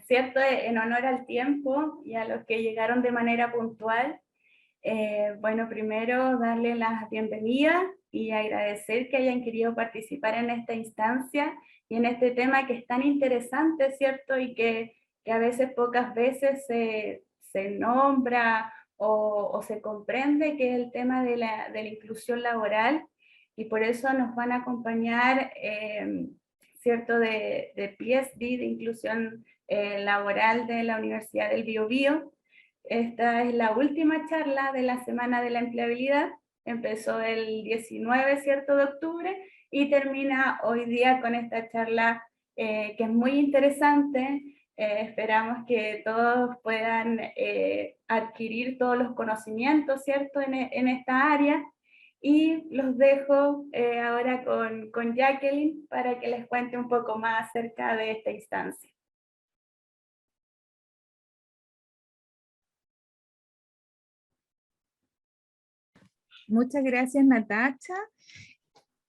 ¿cierto? En honor al tiempo y a los que llegaron de manera puntual. Bueno, primero darle las bienvenidas y agradecer que hayan querido participar en esta instancia y en este tema que es tan interesante, ¿cierto? Y que a veces, pocas veces se nombra o se comprende, que es el tema de la inclusión laboral, y por eso nos van a acompañar, ¿cierto? De PSD, de inclusión laboral de la Universidad del Biobío. Esta es la última charla de la Semana de la Empleabilidad. Empezó el 19, ¿cierto?, de octubre, y termina hoy día con esta charla que es muy interesante. Esperamos que todos puedan adquirir todos los conocimientos, ¿cierto?, en esta área. Y los dejo ahora con Jacqueline para que les cuente un poco más acerca de esta instancia. Muchas gracias, Natacha.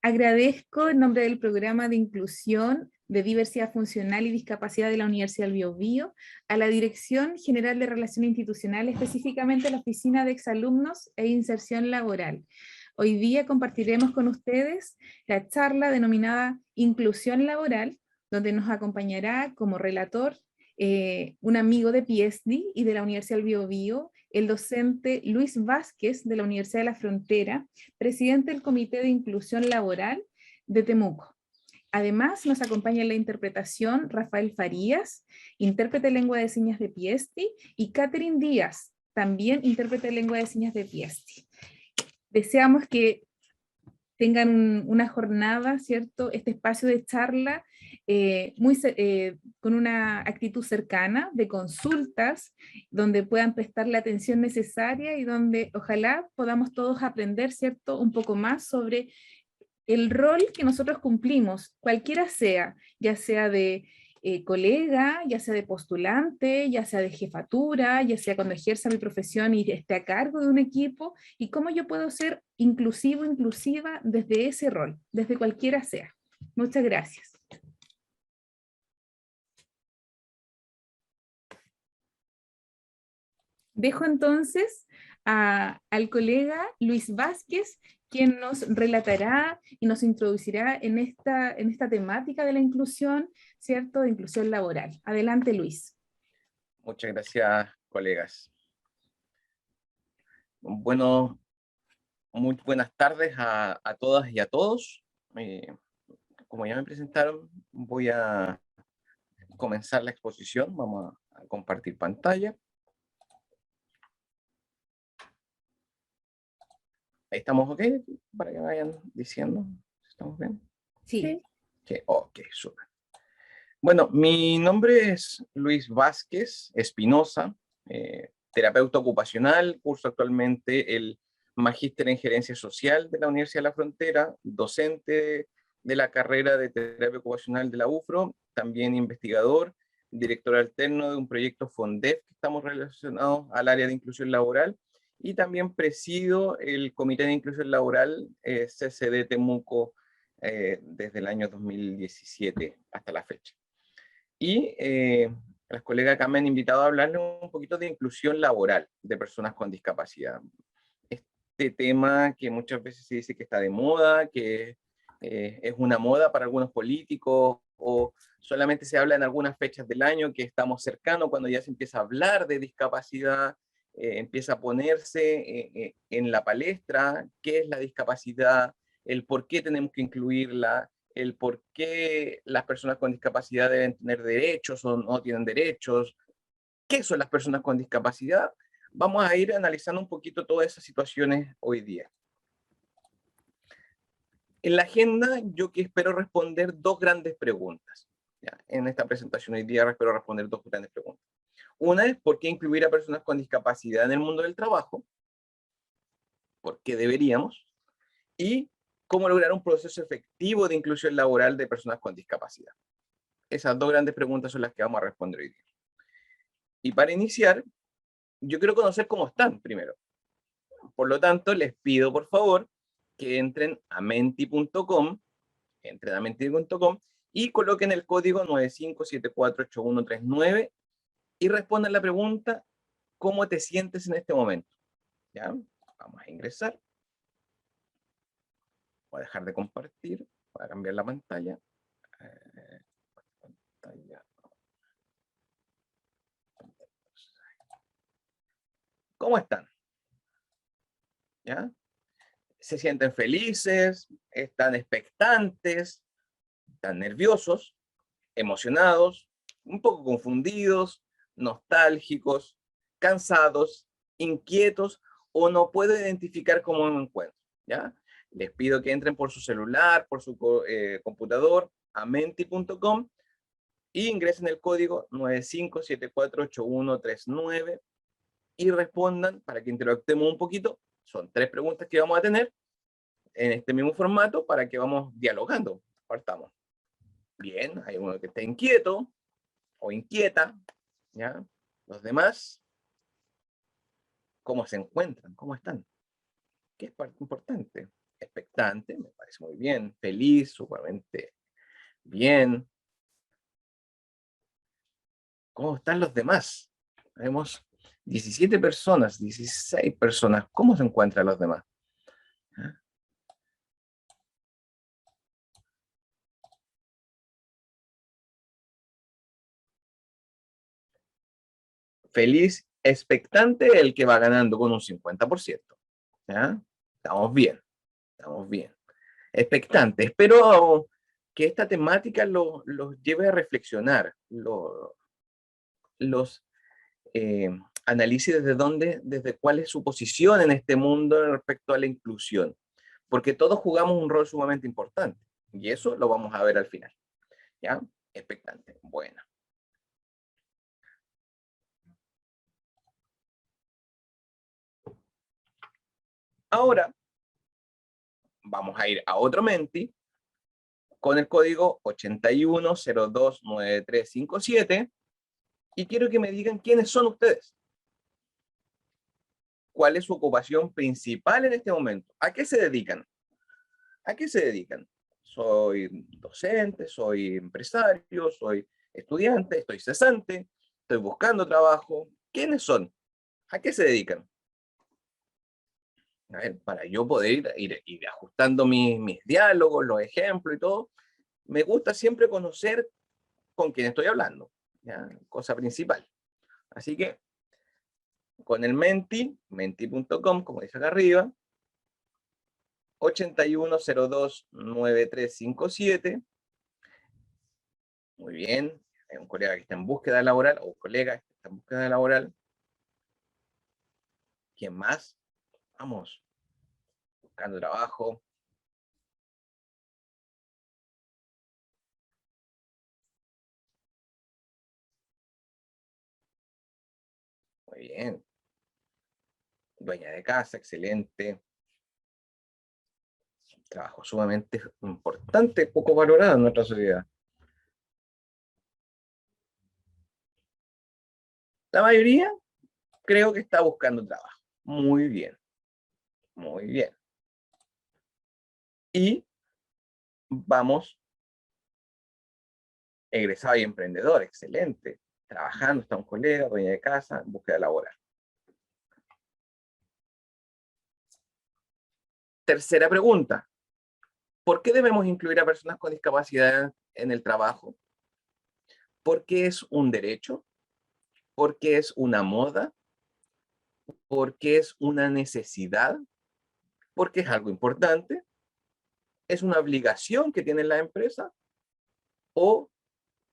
Agradezco en nombre del Programa de Inclusión de Diversidad Funcional y Discapacidad de la Universidad del Biobío a la Dirección General de Relaciones Institucionales, específicamente a la Oficina de Exalumnos e Inserción Laboral. Hoy día compartiremos con ustedes la charla denominada Inclusión Laboral, donde nos acompañará como relator un amigo de PSD y de la Universidad del Biobío, el docente Luis Vázquez de la Universidad de la Frontera, presidente del Comité de Inclusión Laboral de Temuco. Además, nos acompaña en la interpretación Rafael Farías, intérprete de lengua de señas de PSD, y Catherine Díaz, también intérprete de lengua de señas de PSD. Deseamos que tengan una jornada, ¿cierto? Este espacio de charla con una actitud cercana, de consultas, donde puedan prestar la atención necesaria y donde ojalá podamos todos aprender, ¿cierto?, un poco más sobre el rol que nosotros cumplimos, cualquiera sea, ya sea de colega, ya sea de postulante, ya sea de jefatura, ya sea cuando ejerza mi profesión y esté a cargo de un equipo, y cómo yo puedo ser inclusivo, inclusiva desde ese rol, desde cualquiera sea. Muchas gracias. Dejo entonces al colega Luis Vázquez, quien nos relatará y nos introducirá en esta temática de la inclusión, ¿cierto?, de inclusión laboral. Adelante, Luis. Muchas gracias, colegas. Bueno, muy buenas tardes a todas y a todos. Como ya me presentaron, voy a comenzar la exposición. Vamos a compartir pantalla. Ahí estamos, ¿ok? Para que vayan diciendo. ¿Estamos bien? Sí. Okay, ok, súper. Bueno, mi nombre es Luis Vázquez Espinosa, terapeuta ocupacional, curso actualmente el Magíster en Gerencia Social de la Universidad de la Frontera, docente de la carrera de terapia ocupacional de la UFRO, también investigador, director alterno de un proyecto FONDEF que estamos relacionados al área de inclusión laboral, y también presido el Comité de Inclusión Laboral CCD Temuco desde el año 2017 hasta la fecha. Y las colegas acá me han invitado a hablarles un poquito de inclusión laboral de personas con discapacidad. Este tema que muchas veces se dice que está de moda, que es una moda para algunos políticos, o solamente se habla en algunas fechas del año que estamos cercanos, cuando ya se empieza a hablar de discapacidad, empieza a ponerse en la palestra qué es la discapacidad, el por qué tenemos que incluirla, el por qué las personas con discapacidad deben tener derechos o no tienen derechos, qué son las personas con discapacidad. Vamos a ir analizando un poquito todas esas situaciones hoy día. En la agenda yo que espero responder dos grandes preguntas. ¿Ya? En esta presentación hoy día espero responder dos grandes preguntas. Una es ¿por qué incluir a personas con discapacidad en el mundo del trabajo? ¿Por qué deberíamos? Y ¿cómo lograr un proceso efectivo de inclusión laboral de personas con discapacidad? Esas dos grandes preguntas son las que vamos a responder hoy día. Y para iniciar, yo quiero conocer cómo están primero. Por lo tanto, les pido por favor que entren a menti.com, y coloquen el código 95748139 y respondan la pregunta, ¿cómo te sientes en este momento? ¿Ya? Vamos a ingresar. Voy a dejar de compartir. Voy a cambiar la pantalla. Pantalla. ¿Cómo están? ¿Ya? ¿Se sienten felices? ¿Están expectantes? ¿Están nerviosos? ¿Emocionados? ¿Un poco confundidos? ¿Nostálgicos? ¿Cansados? ¿Inquietos? ¿O no puedo identificar cómo me encuentro? ¿Ya? Les pido que entren por su celular, por su computador, a menti.com y ingresen el código 95748139 y respondan para que interactuemos un poquito. Son 3 preguntas que vamos a tener en este mismo formato para que vamos dialogando. Partamos. Bien, hay uno que está inquieto o inquieta, ¿ya? Los demás, ¿cómo se encuentran? ¿Cómo están? ¿Qué es parte importante? Expectante, me parece muy bien. Feliz, sumamente bien. ¿Cómo están los demás? Tenemos 17 personas, 16 personas. ¿Cómo se encuentran los demás? ¿Ah? Feliz, expectante, el que va ganando con un 50%. ¿Ya? Estamos bien, estamos bien. Expectante. Espero que esta temática los lleve a reflexionar, los analice desde dónde, desde cuál es su posición en este mundo respecto a la inclusión. Porque todos jugamos un rol sumamente importante. Y eso lo vamos a ver al final. ¿Ya? Expectante. Bueno. Ahora vamos a ir a otro Menti con el código 81029357 y quiero que me digan quiénes son ustedes. ¿Cuál es su ocupación principal en este momento? ¿A qué se dedican? ¿A qué se dedican? Soy docente, soy empresario, soy estudiante, estoy cesante, estoy buscando trabajo. ¿Quiénes son? ¿A qué se dedican? A ver, para yo poder ir ajustando mis diálogos, los ejemplos y todo, me gusta siempre conocer con quién estoy hablando, ¿ya? Cosa principal. Así que con el menti.com, como dice acá arriba, 81029357. Muy bien. Hay un colega que está en búsqueda laboral, o colega que está en búsqueda laboral. ¿Quién más? Vamos. Buscando trabajo. Muy bien. Dueña de casa, excelente. Trabajo sumamente importante, poco valorado en nuestra sociedad. La mayoría creo que está buscando trabajo. Muy bien. Muy bien. Y vamos, egresado y emprendedor, excelente. Trabajando, está un colega, dueña de casa, en búsqueda laboral. Tercera pregunta. ¿Por qué debemos incluir a personas con discapacidad en el trabajo? ¿Porque es un derecho? ¿Porque es una moda? ¿Porque es una necesidad? ¿Porque es algo importante? ¿Es una obligación que tiene la empresa? ¿O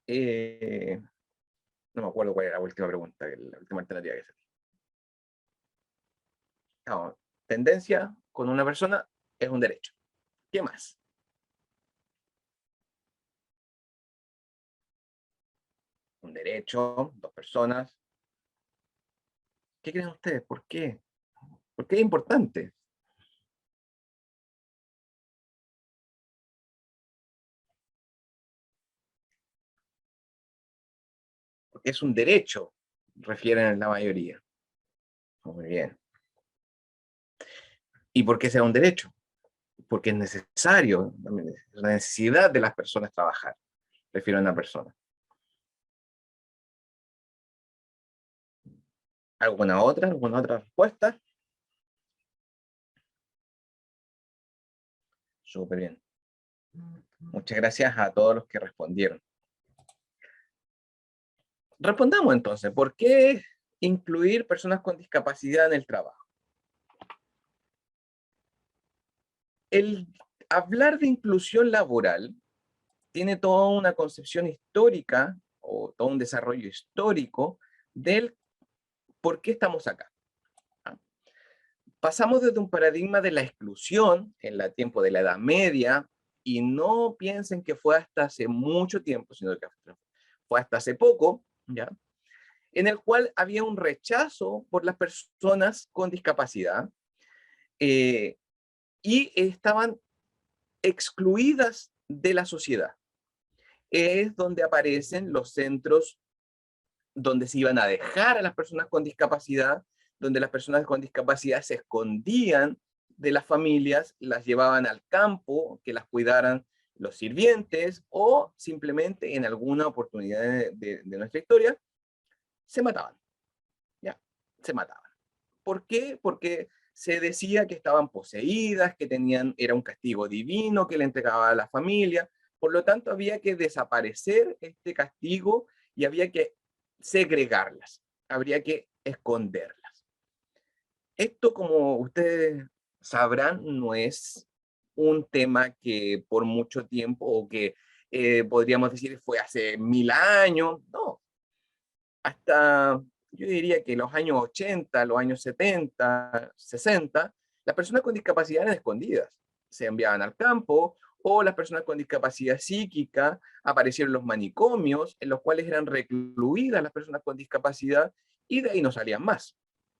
no me acuerdo cuál era la última pregunta, la última alternativa que se no, tendencia con una persona es un derecho. ¿Qué más? Un derecho, dos personas. ¿Qué creen ustedes? ¿Por qué? ¿Por qué es importante? Porque es un derecho, refieren la mayoría. Muy bien. ¿Y por qué será un derecho? Porque es necesario, es una necesidad de las personas trabajar, refiero a una persona. ¿Alguna otra respuesta? Súper bien. Muchas gracias a todos los que respondieron. Respondamos entonces, ¿por qué incluir personas con discapacidad en el trabajo? El hablar de inclusión laboral tiene toda una concepción histórica o todo un desarrollo histórico del por qué estamos acá. Pasamos desde un paradigma de la exclusión en el tiempo de la Edad Media, y no piensen que fue hasta hace mucho tiempo, sino que fue hasta hace poco, ¿ya? En el cual había un rechazo por las personas con discapacidad y estaban excluidas de la sociedad. Es donde aparecen los centros donde se iban a dejar a las personas con discapacidad, donde las personas con discapacidad se escondían de las familias, las llevaban al campo, que las cuidaran los sirvientes, o simplemente en alguna oportunidad de nuestra historia, se mataban. Ya, se mataban. ¿Por qué? Porque se decía que estaban poseídas, que era un castigo divino que le entregaba a la familia. Por lo tanto, había que desaparecer este castigo y había que segregarlas, habría que esconderlas. Esto, como ustedes sabrán, no es un tema que por mucho tiempo, o que podríamos decir fue hace 1000 años, no. Hasta, yo diría que los años 80, los años 70, 60, las personas con discapacidad eran escondidas. Se enviaban al campo, o las personas con discapacidad psíquica aparecieron en los manicomios, en los cuales eran recluidas las personas con discapacidad, y de ahí no salían más.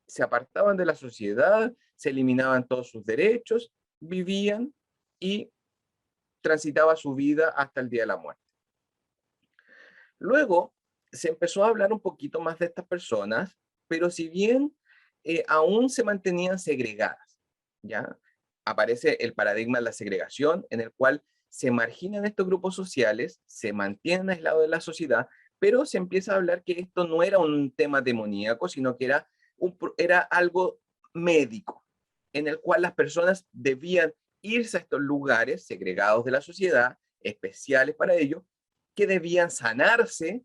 Se apartaban de la sociedad, se eliminaban todos sus derechos, vivían y transitaba su vida hasta el día de la muerte. Luego se empezó a hablar un poquito más de estas personas, pero si bien aún se mantenían segregadas, ¿ya? Aparece el paradigma de la segregación, en el cual se marginan estos grupos sociales, se mantienen aislados de la sociedad, pero se empieza a hablar que esto no era un tema demoníaco, sino que era algo médico, en el cual las personas debían irse a estos lugares segregados de la sociedad, especiales para ello, que debían sanarse,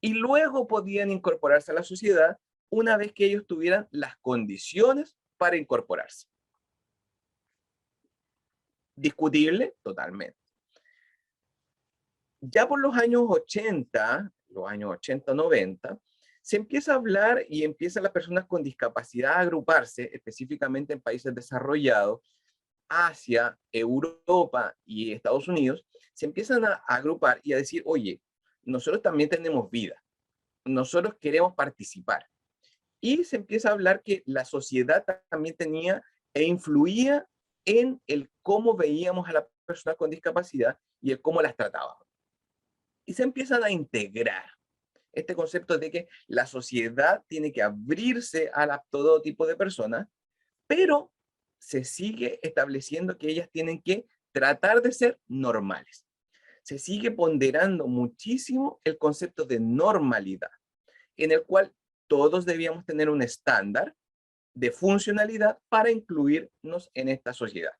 y luego podían incorporarse a la sociedad una vez que ellos tuvieran las condiciones para incorporarse. ¿Discutible? Totalmente. Ya por los años 80, los años 80, 90, se empieza a hablar y empiezan las personas con discapacidad a agruparse, específicamente en países desarrollados, Asia, Europa y Estados Unidos, se empiezan a agrupar y a decir, oye, nosotros también tenemos vida, nosotros queremos participar. Y se empieza a hablar que la sociedad también tenía e influía en el cómo veíamos a las personas con discapacidad y el cómo las tratábamos. Y se empiezan a integrar este concepto de que la sociedad tiene que abrirse a todo tipo de personas, pero se sigue estableciendo que ellas tienen que tratar de ser normales. Se sigue ponderando muchísimo el concepto de normalidad, en el cual todos debíamos tener un estándar de funcionalidad para incluirnos en esta sociedad.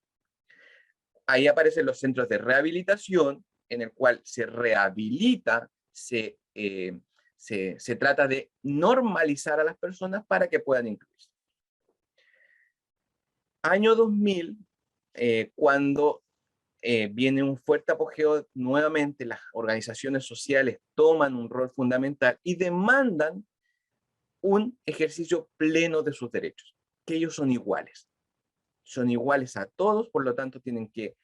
Ahí aparecen los centros de rehabilitación, en el cual se rehabilita, se trata de normalizar a las personas para que puedan incluirse. Año 2000, cuando viene un fuerte apogeo, nuevamente las organizaciones sociales toman un rol fundamental y demandan un ejercicio pleno de sus derechos, que ellos son iguales a todos, por lo tanto tienen que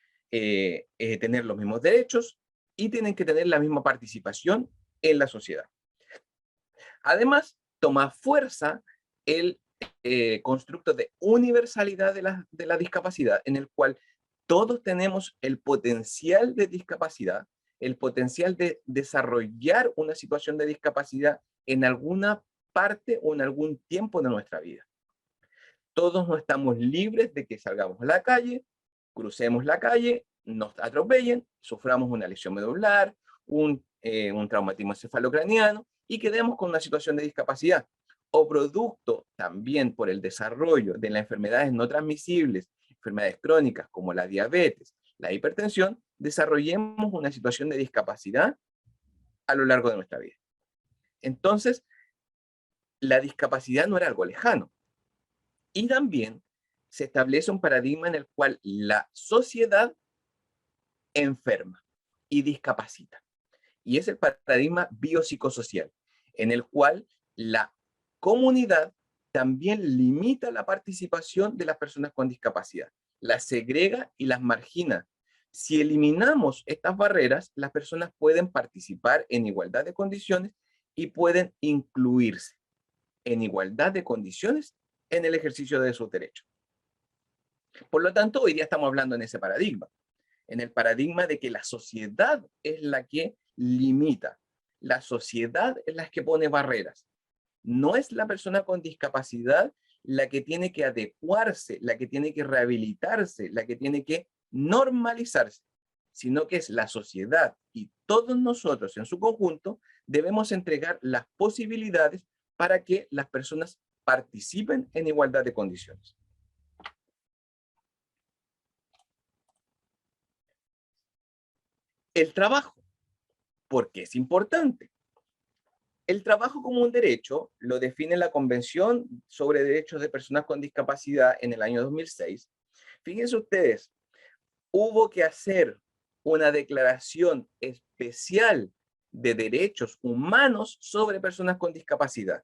tener los mismos derechos y tienen que tener la misma participación en la sociedad. Además, toma fuerza el constructo de universalidad de la discapacidad, en el cual todos tenemos el potencial de discapacidad, el potencial de desarrollar una situación de discapacidad en alguna parte o en algún tiempo de nuestra vida. Todos no estamos libres de que salgamos a la calle, crucemos la calle, nos atropellen, suframos una lesión medular, un traumatismo encefalocraniano, y quedemos con una situación de discapacidad, o producto también por el desarrollo de las enfermedades no transmisibles, enfermedades crónicas como la diabetes, la hipertensión, desarrollemos una situación de discapacidad a lo largo de nuestra vida. Entonces, la discapacidad no era algo lejano. Y también se establece un paradigma en el cual la sociedad enferma y discapacita. Y es el paradigma biopsicosocial, en el cual la comunidad también limita la participación de las personas con discapacidad, las segrega y las margina. Si eliminamos estas barreras, las personas pueden participar en igualdad de condiciones y pueden incluirse en igualdad de condiciones en el ejercicio de sus derechos. Por lo tanto, hoy día estamos hablando en ese paradigma, en el paradigma de que la sociedad es la que limita, la sociedad es la que pone barreras. No es la persona con discapacidad la que tiene que adecuarse, la que tiene que rehabilitarse, la que tiene que normalizarse, sino que es la sociedad y todos nosotros en su conjunto debemos entregar las posibilidades para que las personas participen en igualdad de condiciones. El trabajo, ¿por qué es importante? El trabajo como un derecho lo define la Convención sobre Derechos de Personas con Discapacidad en el año 2006. Fíjense ustedes, hubo que hacer una declaración especial de derechos humanos sobre personas con discapacidad.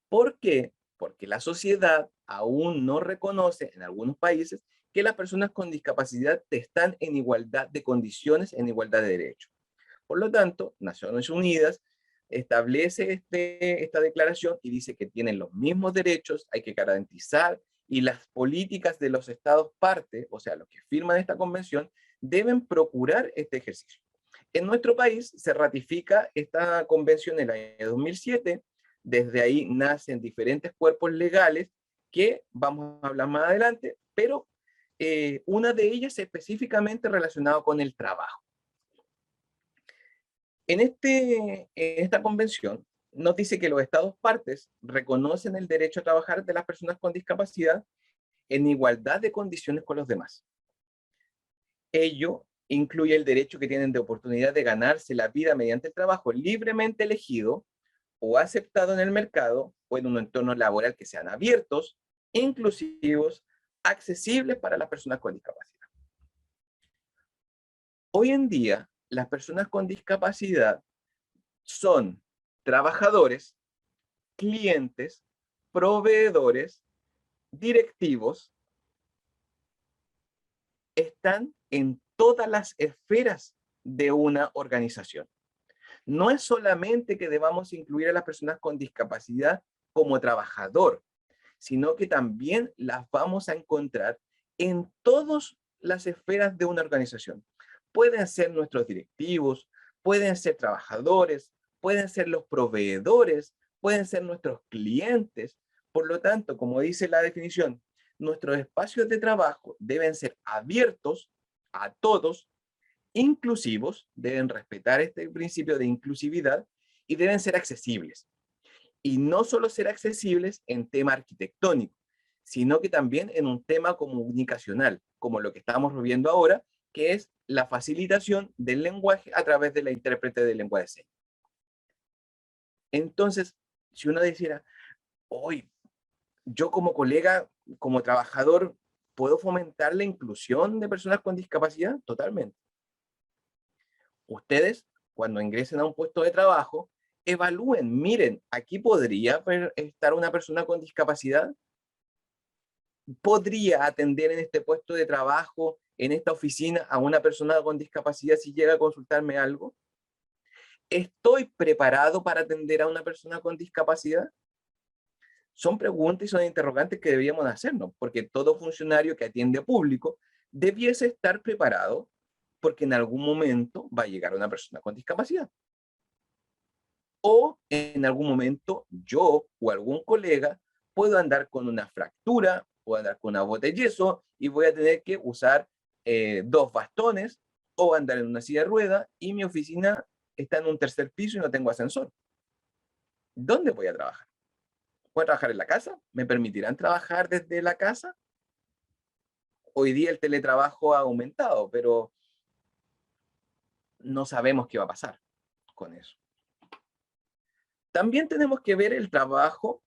¿Por qué? Porque la sociedad aún no reconoce en algunos países que las personas con discapacidad están en igualdad de condiciones, en igualdad de derechos. Por lo tanto, Naciones Unidas establece esta declaración y dice que tienen los mismos derechos, hay que garantizar, y las políticas de los estados parte, o sea, los que firman esta convención, deben procurar este ejercicio. En nuestro país se ratifica esta convención en el año 2007, desde ahí nacen diferentes cuerpos legales que vamos a hablar más adelante, pero una de ellas específicamente relacionada con el trabajo. En esta convención nos dice que los estados partes reconocen el derecho a trabajar de las personas con discapacidad en igualdad de condiciones con los demás. Ello incluye el derecho que tienen de oportunidad de ganarse la vida mediante el trabajo libremente elegido o aceptado en el mercado o en un entorno laboral que sean abiertos, inclusivos, accesibles para las personas con discapacidad. Hoy en día, las personas con discapacidad son trabajadores, clientes, proveedores, directivos, están en todas las esferas de una organización. No es solamente que debamos incluir a las personas con discapacidad como trabajador, sino que también las vamos a encontrar en todas las esferas de una organización. Pueden ser nuestros directivos, pueden ser trabajadores, pueden ser los proveedores, pueden ser nuestros clientes. Por lo tanto, como dice la definición, nuestros espacios de trabajo deben ser abiertos a todos, inclusivos, deben respetar este principio de inclusividad y deben ser accesibles. Y no solo ser accesibles en tema arquitectónico, sino que también en un tema comunicacional, como lo que estamos viendo ahora, que es la facilitación del lenguaje a través de la intérprete de lengua de señas. Entonces, si uno dijera, hoy, yo como colega, como trabajador, ¿puedo fomentar la inclusión de personas con discapacidad? Totalmente. Ustedes, cuando ingresen a un puesto de trabajo, evalúen, miren, aquí podría estar una persona con discapacidad, podría atender en este puesto de trabajo, en esta oficina, a una persona con discapacidad si llega a consultarme algo. ¿Estoy preparado para atender a una persona con discapacidad? Son preguntas y son interrogantes que deberíamos hacernos, porque todo funcionario que atiende a público debiese estar preparado porque en algún momento va a llegar una persona con discapacidad. O en algún momento yo o algún colega puedo andar con una fractura, puedo andar con una bota de yeso y voy a tener que usar 2 bastones o andar en una silla de rueda y mi oficina está en un 3er piso y no tengo ascensor. ¿Dónde voy a trabajar? ¿Voy a trabajar en la casa? ¿Me permitirán trabajar desde la casa? Hoy día el teletrabajo ha aumentado, pero no sabemos qué va a pasar con eso. También tenemos que ver el trabajo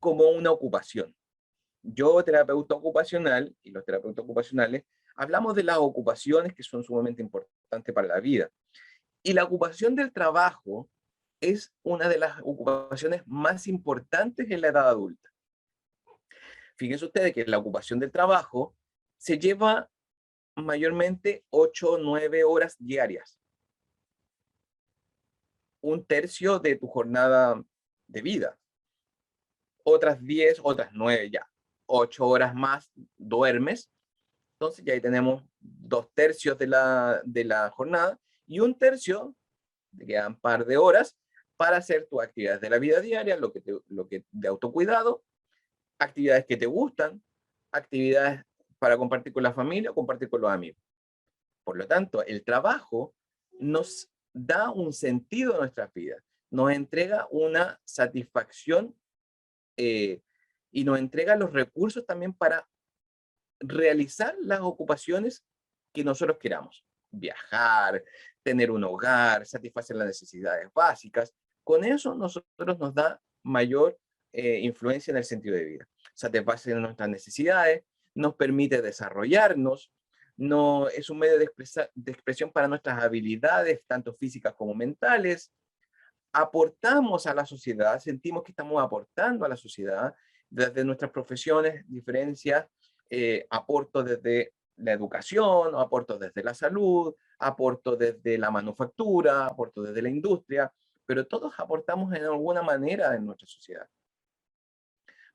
como una ocupación. Yo, terapeuta ocupacional, y los terapeutas ocupacionales, hablamos de las ocupaciones que son sumamente importantes para la vida. Y la ocupación del trabajo es una de las ocupaciones más importantes en la edad adulta. Fíjense ustedes que la ocupación del trabajo se lleva mayormente 8 o 9 horas diarias. Un tercio de tu jornada de vida. Otras 10, otras 9 ya. 8 horas más duermes. Entonces ya ahí tenemos 2/3 de la jornada y 1/3, te quedan un par de horas para hacer tus actividades de la vida diaria, lo que de autocuidado, actividades que te gustan, actividades para compartir con la familia o compartir con los amigos. Por lo tanto, el trabajo nos da un sentido a nuestras vidas, nos entrega una satisfacción y nos entrega los recursos también para realizar las ocupaciones que nosotros queramos. Viajar, tener un hogar, satisfacer las necesidades básicas. Con eso nosotros nos da mayor influencia en el sentido de vida. Satisfacer nuestras necesidades, nos permite desarrollarnos, no, es un medio de expresión para nuestras habilidades, tanto físicas como mentales. Aportamos a la sociedad, sentimos que estamos aportando a la sociedad desde nuestras profesiones, diferencias, aporto desde la educación, aporto desde la salud, aporto desde la manufactura, aporto desde la industria, pero todos aportamos en alguna manera en nuestra sociedad.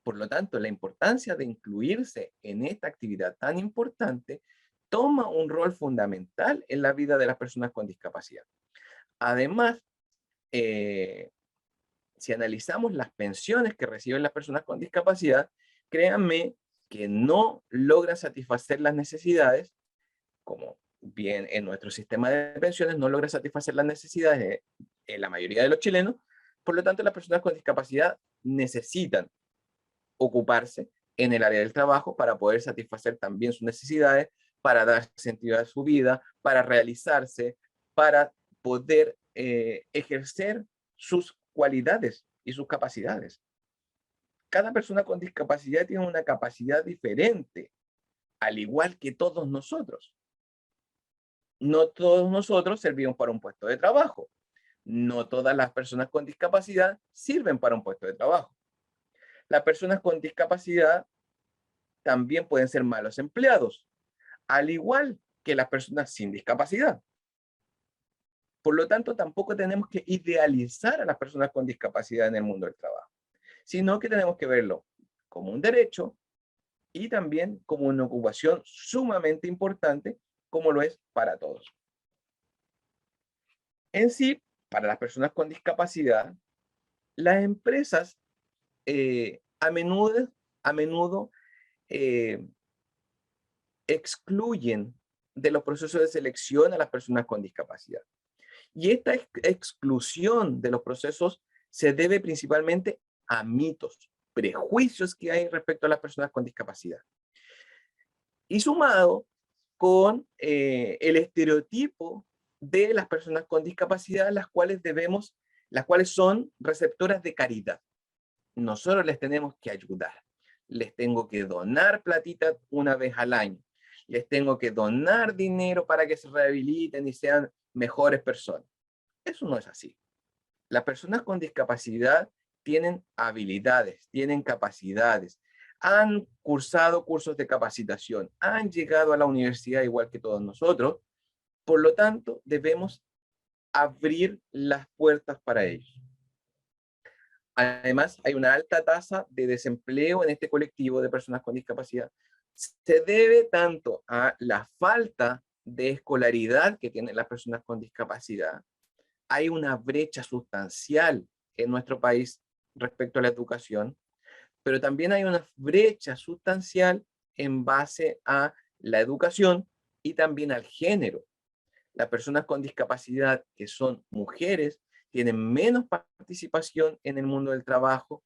Por lo tanto, la importancia de incluirse en esta actividad tan importante toma un rol fundamental en la vida de las personas con discapacidad. Además, si analizamos las pensiones que reciben las personas con discapacidad, créanme que no logran satisfacer las necesidades, como bien en nuestro sistema de pensiones no logra satisfacer las necesidades de la mayoría de los chilenos. Por lo tanto, las personas con discapacidad necesitan ocuparse en el área del trabajo para poder satisfacer también sus necesidades, para dar sentido a su vida, para realizarse, para poder ejercer sus cualidades y sus capacidades. Cada persona con discapacidad tiene una capacidad diferente, al igual que todos nosotros. No todos nosotros servimos para un puesto de trabajo. No todas las personas con discapacidad sirven para un puesto de trabajo. Las personas con discapacidad también pueden ser malos empleados, al igual que las personas sin discapacidad. Por lo tanto, tampoco tenemos que idealizar a las personas con discapacidad en el mundo del trabajo, sino que tenemos que verlo como un derecho y también como una ocupación sumamente importante, como lo es para todos. En sí, para las personas con discapacidad, las empresas a menudo excluyen de los procesos de selección a las personas con discapacidad. Y esta exclusión de los procesos se debe principalmente a mitos, prejuicios que hay respecto a las personas con discapacidad. Y sumado con el estereotipo de las personas con discapacidad, las cuales son receptoras de caridad. Nosotros les tenemos que ayudar. Les tengo que donar platita una vez al año. Les tengo que donar dinero para que se rehabiliten y sean mejores personas. Eso no es así. Las personas con discapacidad tienen habilidades, tienen capacidades, han cursado cursos de capacitación, han llegado a la universidad igual que todos nosotros. Por lo tanto, debemos abrir las puertas para ellos. Además, hay una alta tasa de desempleo en este colectivo de personas con discapacidad. Se debe tanto a la falta de escolaridad que tienen las personas con discapacidad. Hay una brecha sustancial en nuestro país respecto a la educación, pero también hay una brecha sustancial en base a la educación y también al género. Las personas con discapacidad que son mujeres tienen menos participación en el mundo del trabajo,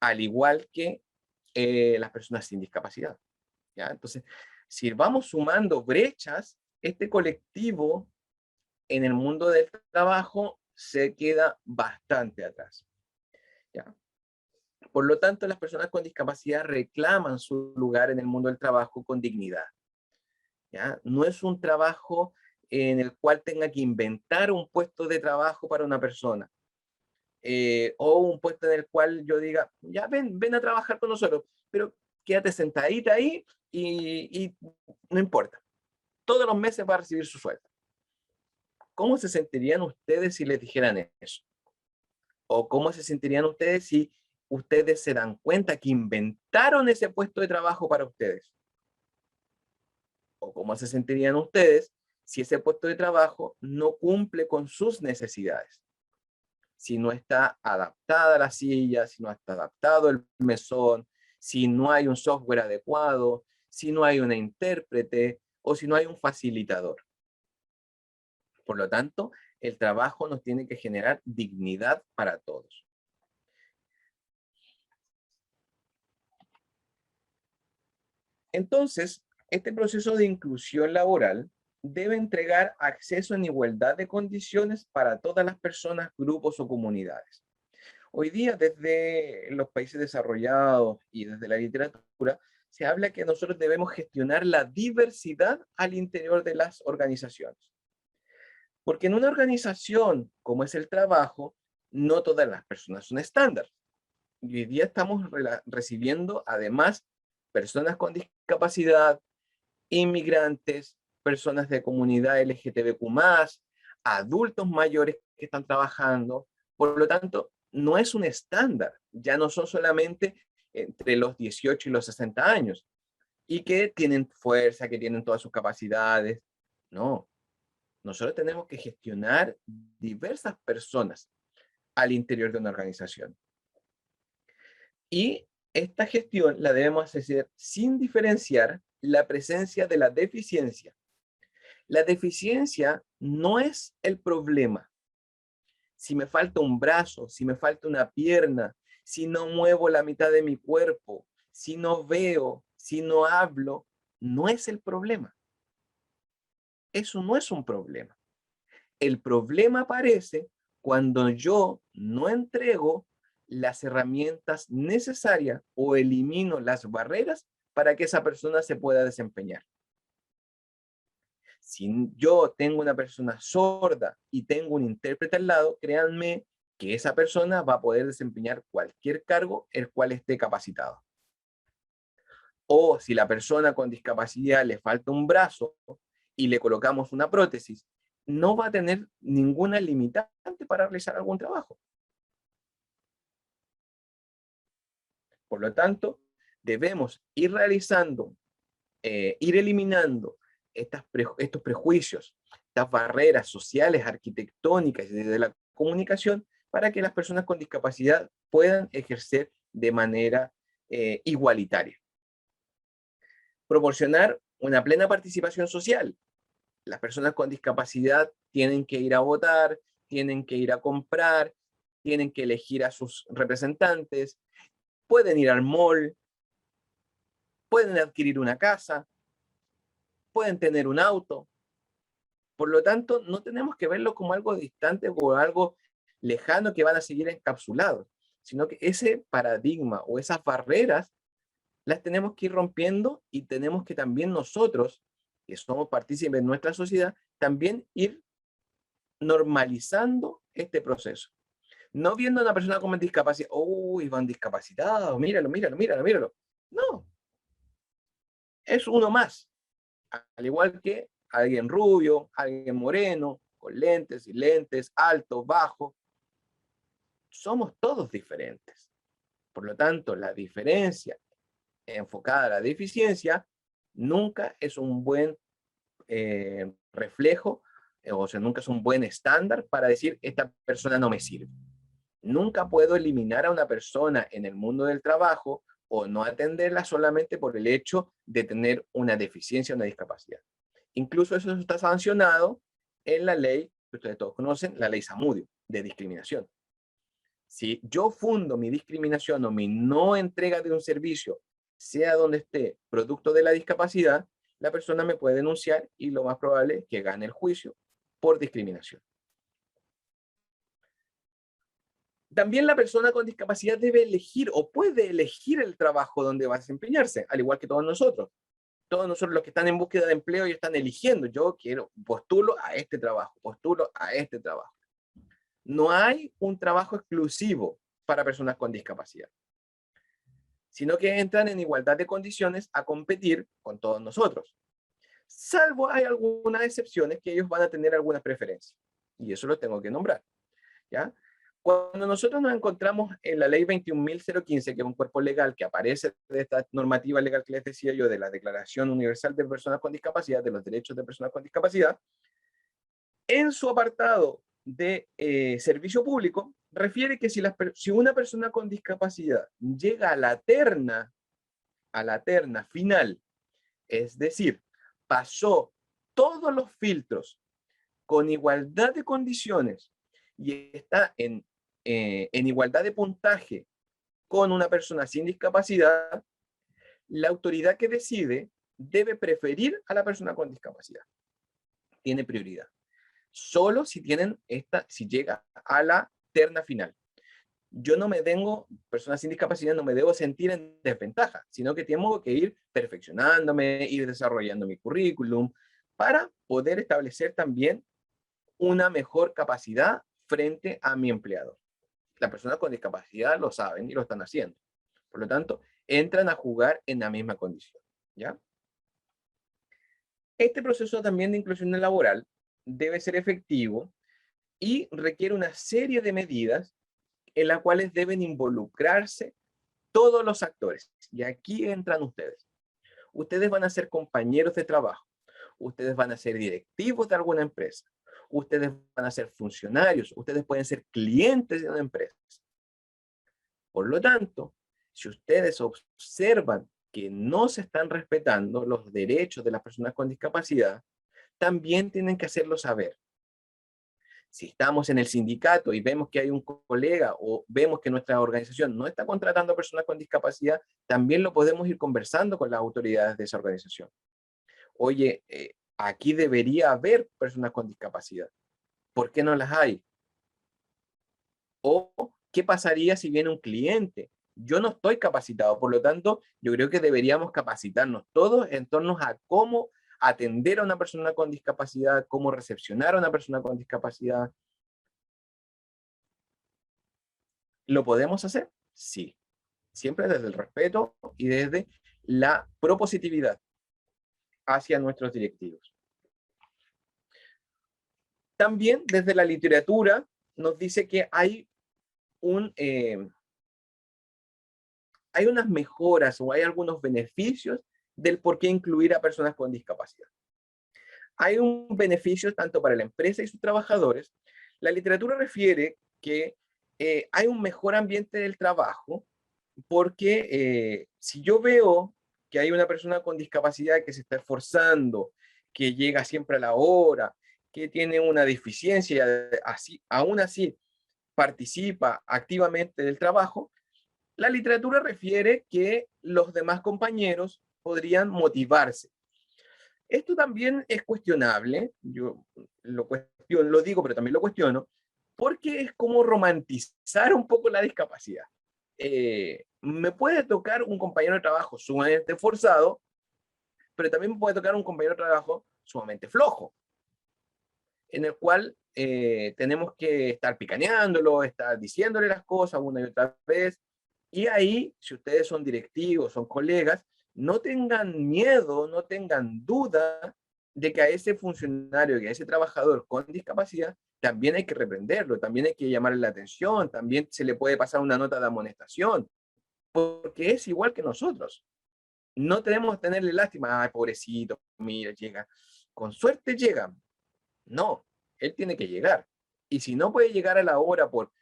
al igual que las personas sin discapacidad. ¿Ya? Entonces, si vamos sumando brechas, este colectivo en el mundo del trabajo se queda bastante atrás. ¿Ya? Por lo tanto, las personas con discapacidad reclaman su lugar en el mundo del trabajo con dignidad. ¿Ya? No es un trabajo en el cual tenga que inventar un puesto de trabajo para una persona. O un puesto en el cual yo diga, ya ven a trabajar con nosotros, pero quédate sentadita ahí y no importa. Todos los meses va a recibir su sueldo. ¿Cómo se sentirían ustedes si les dijeran eso? ¿O cómo se sentirían ustedes si ustedes se dan cuenta que inventaron ese puesto de trabajo para ustedes? ¿O cómo se sentirían ustedes si ese puesto de trabajo no cumple con sus necesidades? Si no está adaptada la silla, si no está adaptado el mesón, si no hay un software adecuado, si no hay una intérprete o si no hay un facilitador. Por lo tanto, el trabajo nos tiene que generar dignidad para todos. Entonces, este proceso de inclusión laboral debe entregar acceso en igualdad de condiciones para todas las personas, grupos o comunidades. Hoy día, desde los países desarrollados y desde la literatura, se habla que nosotros debemos gestionar la diversidad al interior de las organizaciones. Porque en una organización como es el trabajo, no todas las personas son estándar. Y hoy día estamos recibiendo además personas con discapacidad, inmigrantes, personas de comunidad LGTBQ+, adultos mayores que están trabajando. Por lo tanto, no es un estándar, ya no son solamente entre los 18 y los 60 años, y que tienen fuerza, que tienen todas sus capacidades. No, nosotros tenemos que gestionar diversas personas al interior de una organización. Y esta gestión la debemos hacer sin diferenciar la presencia de la deficiencia. La deficiencia no es el problema. Si me falta un brazo, si me falta una pierna, si no muevo la mitad de mi cuerpo, si no veo, si no hablo, no es el problema. Eso no es un problema. El problema aparece cuando yo no entrego las herramientas necesarias o elimino las barreras para que esa persona se pueda desempeñar. Si yo tengo una persona sorda y tengo un intérprete al lado, créanme que esa persona va a poder desempeñar cualquier cargo el cual esté capacitado. O si la persona con discapacidad le falta un brazo y le colocamos una prótesis, no va a tener ninguna limitante para realizar algún trabajo. Por lo tanto, debemos ir realizando, ir eliminando estos prejuicios, estas barreras sociales, arquitectónicas y de la comunicación para que las personas con discapacidad puedan ejercer de manera igualitaria. Proporcionar una plena participación social. Las personas con discapacidad tienen que ir a votar, tienen que ir a comprar, tienen que elegir a sus representantes, pueden ir al mall, pueden adquirir una casa, pueden tener un auto. Por lo tanto, no tenemos que verlo como algo distante o algo lejano que van a seguir encapsulados, sino que ese paradigma o esas barreras las tenemos que ir rompiendo y tenemos que también nosotros, que somos partícipes de nuestra sociedad, también ir normalizando este proceso. No viendo a una persona con discapacidad, uy, van discapacitados, míralo, míralo, míralo, míralo. No, es uno más. Al igual que alguien rubio, alguien moreno, con lentes y lentes, alto, bajo. Somos todos diferentes. Por lo tanto, la diferencia enfocada a la deficiencia nunca es un buen reflejo, o sea, nunca es un buen estándar para decir esta persona no me sirve. Nunca puedo eliminar a una persona en el mundo del trabajo o no atenderla solamente por el hecho de tener una deficiencia o una discapacidad. Incluso eso está sancionado en la ley que ustedes todos conocen, la ley Zamudio, de discriminación. Si yo fundo mi discriminación o mi no entrega de un servicio, sea donde esté, producto de la discapacidad, la persona me puede denunciar y lo más probable es que gane el juicio por discriminación. También la persona con discapacidad debe elegir o puede elegir el trabajo donde va a desempeñarse, al igual que todos nosotros. Todos nosotros los que están en búsqueda de empleo y están eligiendo, yo postulo a este trabajo, postulo a este trabajo. No hay un trabajo exclusivo para personas con discapacidad, sino que entran en igualdad de condiciones a competir con todos nosotros. Salvo hay algunas excepciones que ellos van a tener algunas preferencias. Y eso lo tengo que nombrar, ¿ya? Cuando nosotros nos encontramos en la ley 21.015, que es un cuerpo legal que aparece de esta normativa legal que les decía yo, de la Declaración Universal de Personas con Discapacidad, de los derechos de personas con discapacidad, en su apartado de servicio público, refiere que si una persona con discapacidad llega a la terna final, es decir, pasó todos los filtros con igualdad de condiciones y está en igualdad de puntaje con una persona sin discapacidad, la autoridad que decide debe preferir a la persona con discapacidad. Tiene prioridad. Solo si llega a la terna final. Yo no me tengo, persona sin discapacidad, no me debo sentir en desventaja, sino que tengo que ir perfeccionándome, ir desarrollando mi currículum, para poder establecer también una mejor capacidad frente a mi empleador. Las personas con discapacidad lo saben y lo están haciendo. Por lo tanto, entran a jugar en la misma condición, ¿ya? Este proceso también de inclusión laboral debe ser efectivo y requiere una serie de medidas en las cuales deben involucrarse todos los actores. Y aquí entran ustedes. Ustedes van a ser compañeros de trabajo. Ustedes van a ser directivos de alguna empresa. Ustedes van a ser funcionarios. Ustedes pueden ser clientes de una empresa. Por lo tanto, si ustedes observan que no se están respetando los derechos de las personas con discapacidad, también tienen que hacerlo saber. Si estamos en el sindicato y vemos que hay un colega o vemos que nuestra organización no está contratando a personas con discapacidad, también lo podemos ir conversando con las autoridades de esa organización. Oye, aquí debería haber personas con discapacidad. ¿Por qué no las hay? O, ¿qué pasaría si viene un cliente? Yo no estoy capacitado, por lo tanto, yo creo que deberíamos capacitarnos todos en torno a cómo atender a una persona con discapacidad, cómo recepcionar a una persona con discapacidad. ¿Lo podemos hacer? Sí. Siempre desde el respeto y desde la propositividad hacia nuestros directivos. También desde la literatura nos dice que hay unas mejoras o hay algunos beneficios del por qué incluir a personas con discapacidad. Hay un beneficio tanto para la empresa y sus trabajadores. La literatura refiere que hay un mejor ambiente del trabajo porque si yo veo que hay una persona con discapacidad que se está esforzando, que llega siempre a la hora, que tiene una deficiencia, aún así participa activamente del trabajo, la literatura refiere que los demás compañeros podrían motivarse. Esto también es cuestionable, yo lo digo, pero también lo cuestiono, porque es como romantizar un poco la discapacidad. Me puede tocar un compañero de trabajo sumamente esforzado, pero también me puede tocar un compañero de trabajo sumamente flojo, en el cual tenemos que estar picaneándolo, estar diciéndole las cosas una y otra vez. Y ahí, si ustedes son directivos, son colegas, no tengan miedo, no tengan duda de que a ese funcionario, que a ese trabajador con discapacidad, también hay que reprenderlo, también hay que llamarle la atención, también se le puede pasar una nota de amonestación, porque es igual que nosotros. No tenemos que tenerle lástima, ay, pobrecito, mira, llega. Con suerte llega. No, él tiene que llegar. Y si no puede llegar a la hora por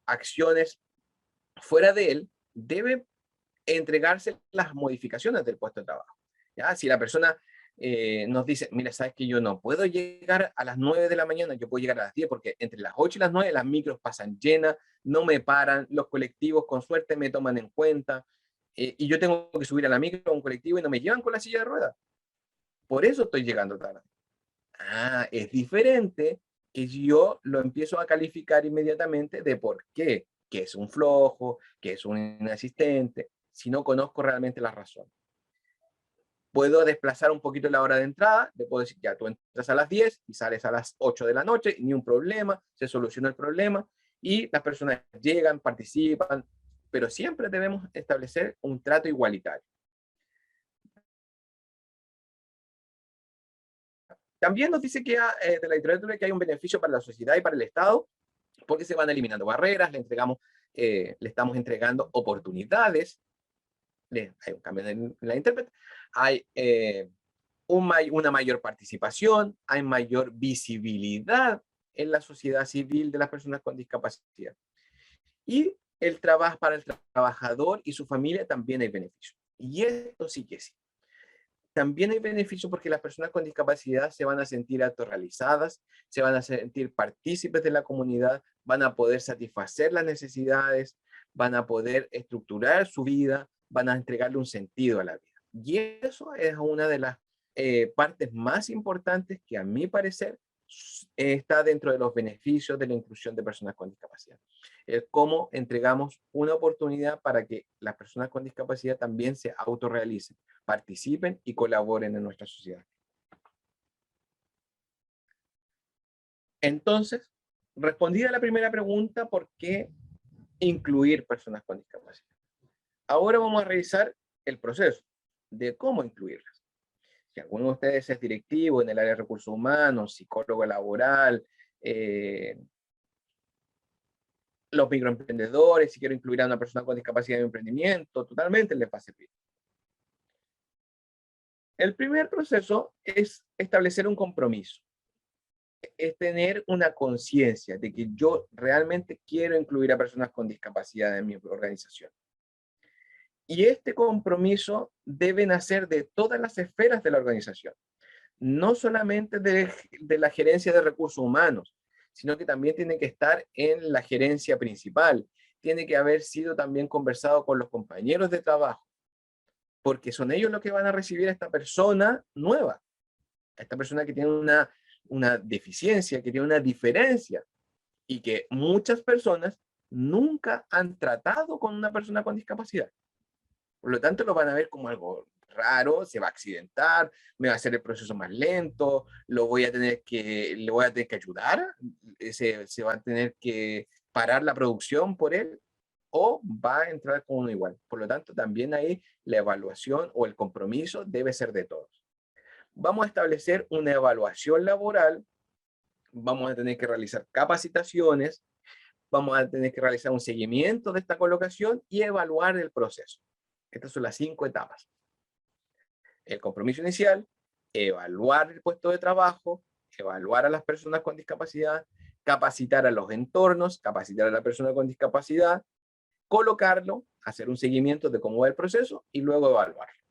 acciones fuera de él, debe entregarse las modificaciones del puesto de trabajo. ¿Ya? Si la persona nos dicen, mira, sabes que yo no puedo llegar a las 9 de la mañana, yo puedo llegar a las 10 porque entre las 8 y las 9 las micros pasan llenas, no me paran, los colectivos con suerte me toman en cuenta, y yo tengo que subir a la micro a un colectivo y no me llevan con la silla de ruedas. Por eso estoy llegando tarde. Ah, es diferente que yo lo empiezo a calificar inmediatamente de por qué, que es un flojo, que es un inasistente, si no conozco realmente la razón. Puedo desplazar un poquito la hora de entrada, le puedo decir, ya tú entras a las 10 y sales a las 8 de la noche, ni un problema, se soluciona el problema, y las personas llegan, participan, pero siempre debemos establecer un trato igualitario. También nos dice que de la literatura que hay un beneficio para la sociedad y para el Estado, porque se van eliminando barreras, le estamos entregando oportunidades, hay un cambio en la intérprete, hay una mayor participación, hay mayor visibilidad en la sociedad civil de las personas con discapacidad. Y el trabajo para el trabajador y su familia también hay beneficio. Y esto sí que sí. También hay beneficio porque las personas con discapacidad se van a sentir autorrealizadas, se van a sentir partícipes de la comunidad, van a poder satisfacer las necesidades, van a poder estructurar su vida, van a entregarle un sentido a la vida. Y eso es una de las partes más importantes que a mi parecer está dentro de los beneficios de la inclusión de personas con discapacidad. Es cómo entregamos una oportunidad para que las personas con discapacidad también se autorrealicen, participen y colaboren en nuestra sociedad. Entonces, respondida la primera pregunta, ¿por qué incluir personas con discapacidad? Ahora vamos a revisar el proceso de cómo incluirlas. Si alguno de ustedes es directivo en el área de recursos humanos, psicólogo laboral, los microemprendedores, si quiero incluir a una persona con discapacidad de emprendimiento, totalmente les va a servir. El primer proceso es establecer un compromiso. Es tener una conciencia de que yo realmente quiero incluir a personas con discapacidad en mi organización. Y este compromiso debe nacer de todas las esferas de la organización, no solamente de la gerencia de recursos humanos, sino que también tiene que estar en la gerencia principal, tiene que haber sido también conversado con los compañeros de trabajo, porque son ellos los que van a recibir a esta persona nueva, a esta persona que tiene una deficiencia, que tiene una diferencia, y que muchas personas nunca han tratado con una persona con discapacidad. Por lo tanto, lo van a ver como algo raro, se va a accidentar, me va a hacer el proceso más lento, le voy a tener que ayudar, se va a tener que parar la producción por él, o va a entrar con uno igual. Por lo tanto, también ahí la evaluación o el compromiso debe ser de todos. Vamos a establecer una evaluación laboral, vamos a tener que realizar capacitaciones, vamos a tener que realizar un seguimiento de esta colocación y evaluar el proceso. Estas son las 5 etapas. El compromiso inicial, evaluar el puesto de trabajo, evaluar a las personas con discapacidad, capacitar a los entornos, capacitar a la persona con discapacidad, colocarlo, hacer un seguimiento de cómo va el proceso y luego evaluarlo.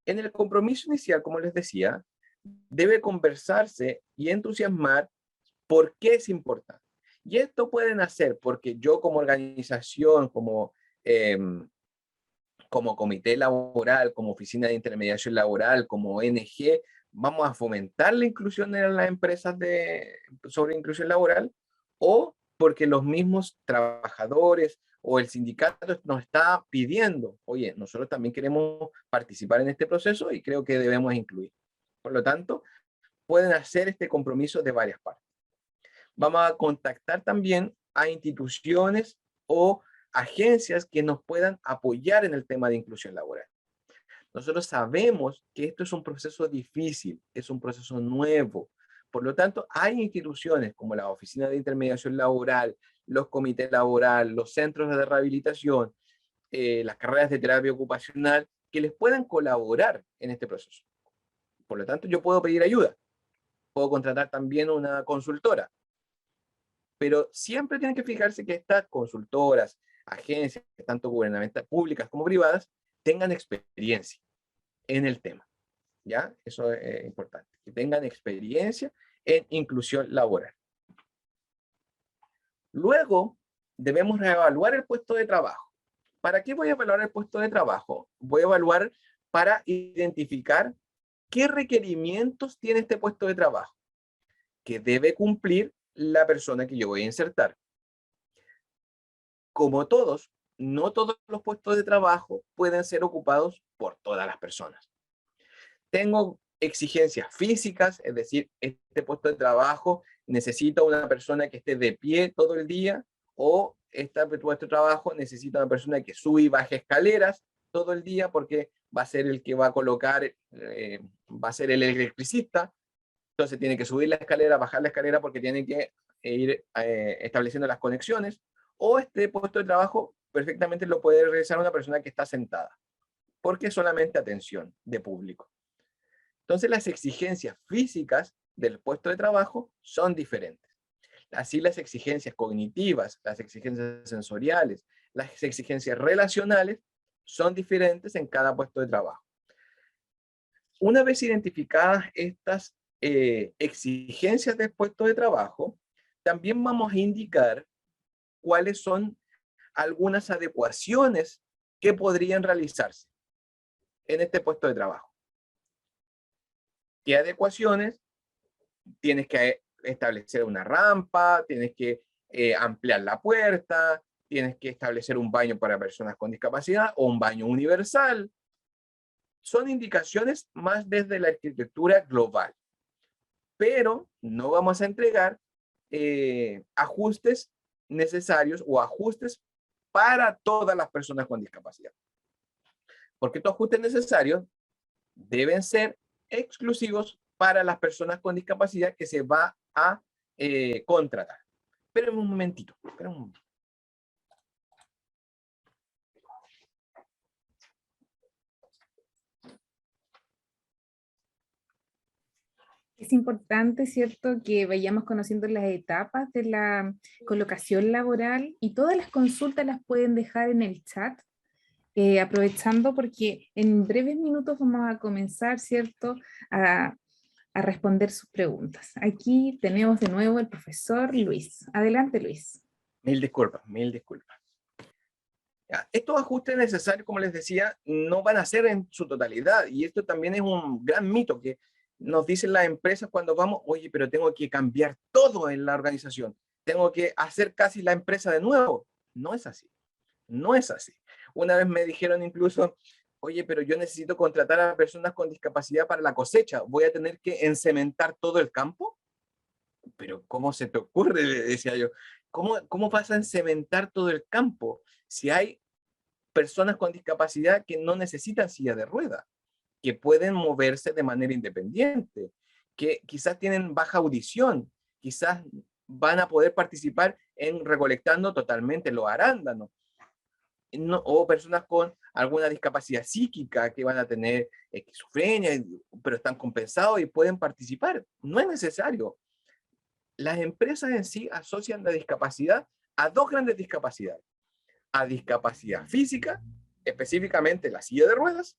En el compromiso inicial, como les decía, debe conversarse y entusiasmar por qué es importante. Y esto pueden hacer porque yo como organización, como comité laboral, como oficina de intermediación laboral, como ONG, vamos a fomentar la inclusión en las empresas sobre inclusión laboral, o porque los mismos trabajadores o el sindicato nos está pidiendo, oye, nosotros también queremos participar en este proceso y creo que debemos incluir. Por lo tanto, pueden hacer este compromiso de varias partes. Vamos a contactar también a instituciones o agencias que nos puedan apoyar en el tema de inclusión laboral. Nosotros sabemos que esto es un proceso difícil, es un proceso nuevo. Por lo tanto, hay instituciones como la Oficina de Intermediación Laboral, los comités laborales, los centros de rehabilitación, las carreras de terapia ocupacional, que les puedan colaborar en este proceso. Por lo tanto, yo puedo pedir ayuda. Puedo contratar también una consultora. Pero siempre tienen que fijarse que estas consultoras, agencias, tanto gubernamentales, públicas como privadas, tengan experiencia. en el tema, ¿ya? Eso es importante, que tengan experiencia en inclusión laboral. Luego, debemos reevaluar el puesto de trabajo. ¿Para qué voy a evaluar el puesto de trabajo? Voy a evaluar para identificar qué requerimientos tiene este puesto de trabajo, que debe cumplir la persona que yo voy a insertar. Como todos, no todos los puestos de trabajo pueden ser ocupados por todas las personas. Tengo exigencias físicas, es decir, este puesto de trabajo necesita una persona que esté de pie todo el día, o este puesto de trabajo necesita una persona que sube y baje escaleras todo el día, porque va a ser el que va a colocar, va a ser el electricista, entonces tiene que subir la escalera, bajar la escalera, porque tiene que ir estableciendo las conexiones, o este puesto de trabajo perfectamente lo puede realizar una persona que está sentada, porque es solamente atención de público. Entonces las exigencias físicas del puesto de trabajo son diferentes. Así las exigencias cognitivas, las exigencias sensoriales, las exigencias relacionales son diferentes en cada puesto de trabajo. Una vez identificadas estas exigencias del puesto de trabajo, también vamos a indicar cuáles son algunas adecuaciones que podrían realizarse en este puesto de trabajo. ¿Qué adecuaciones? Tienes que establecer una rampa, tienes que ampliar la puerta, tienes que establecer un baño para personas con discapacidad o un baño universal. Son indicaciones más desde la arquitectura global, pero no vamos a entregar ajustes necesarios o ajustes para todas las personas con discapacidad. Porque estos ajustes necesarios deben ser exclusivos para las personas con discapacidad que se va a contratar. Esperen un momentito, esperen un momentito. Es importante, ¿cierto?, que vayamos conociendo las etapas de la colocación laboral, y todas las consultas las pueden dejar en el chat, aprovechando porque en breves minutos vamos a comenzar, ¿cierto?, a responder sus preguntas. Aquí tenemos de nuevo el profesor Luis. Adelante, Luis. Mil disculpas, mil disculpas. Ya, estos ajustes necesarios, como les decía, no van a ser en su totalidad, y esto también es un gran mito que nos dicen las empresas cuando vamos: oye, pero tengo que cambiar todo en la organización, tengo que hacer casi la empresa de nuevo. No es así, no es así. Una vez me dijeron incluso: oye, pero yo necesito contratar a personas con discapacidad para la cosecha, ¿voy a tener que encementar todo el campo? Pero ¿cómo se te ocurre?, le decía yo. ¿Cómo vas a encementar todo el campo si hay personas con discapacidad que no necesitan silla de rueda, que pueden moverse de manera independiente, que quizás tienen baja audición, quizás van a poder participar en recolectando totalmente los arándanos, no, o personas con alguna discapacidad psíquica que van a tener esquizofrenia, pero están compensados y pueden participar? No es necesario. Las empresas en sí asocian la discapacidad a dos grandes discapacidades: a discapacidad física, específicamente la silla de ruedas,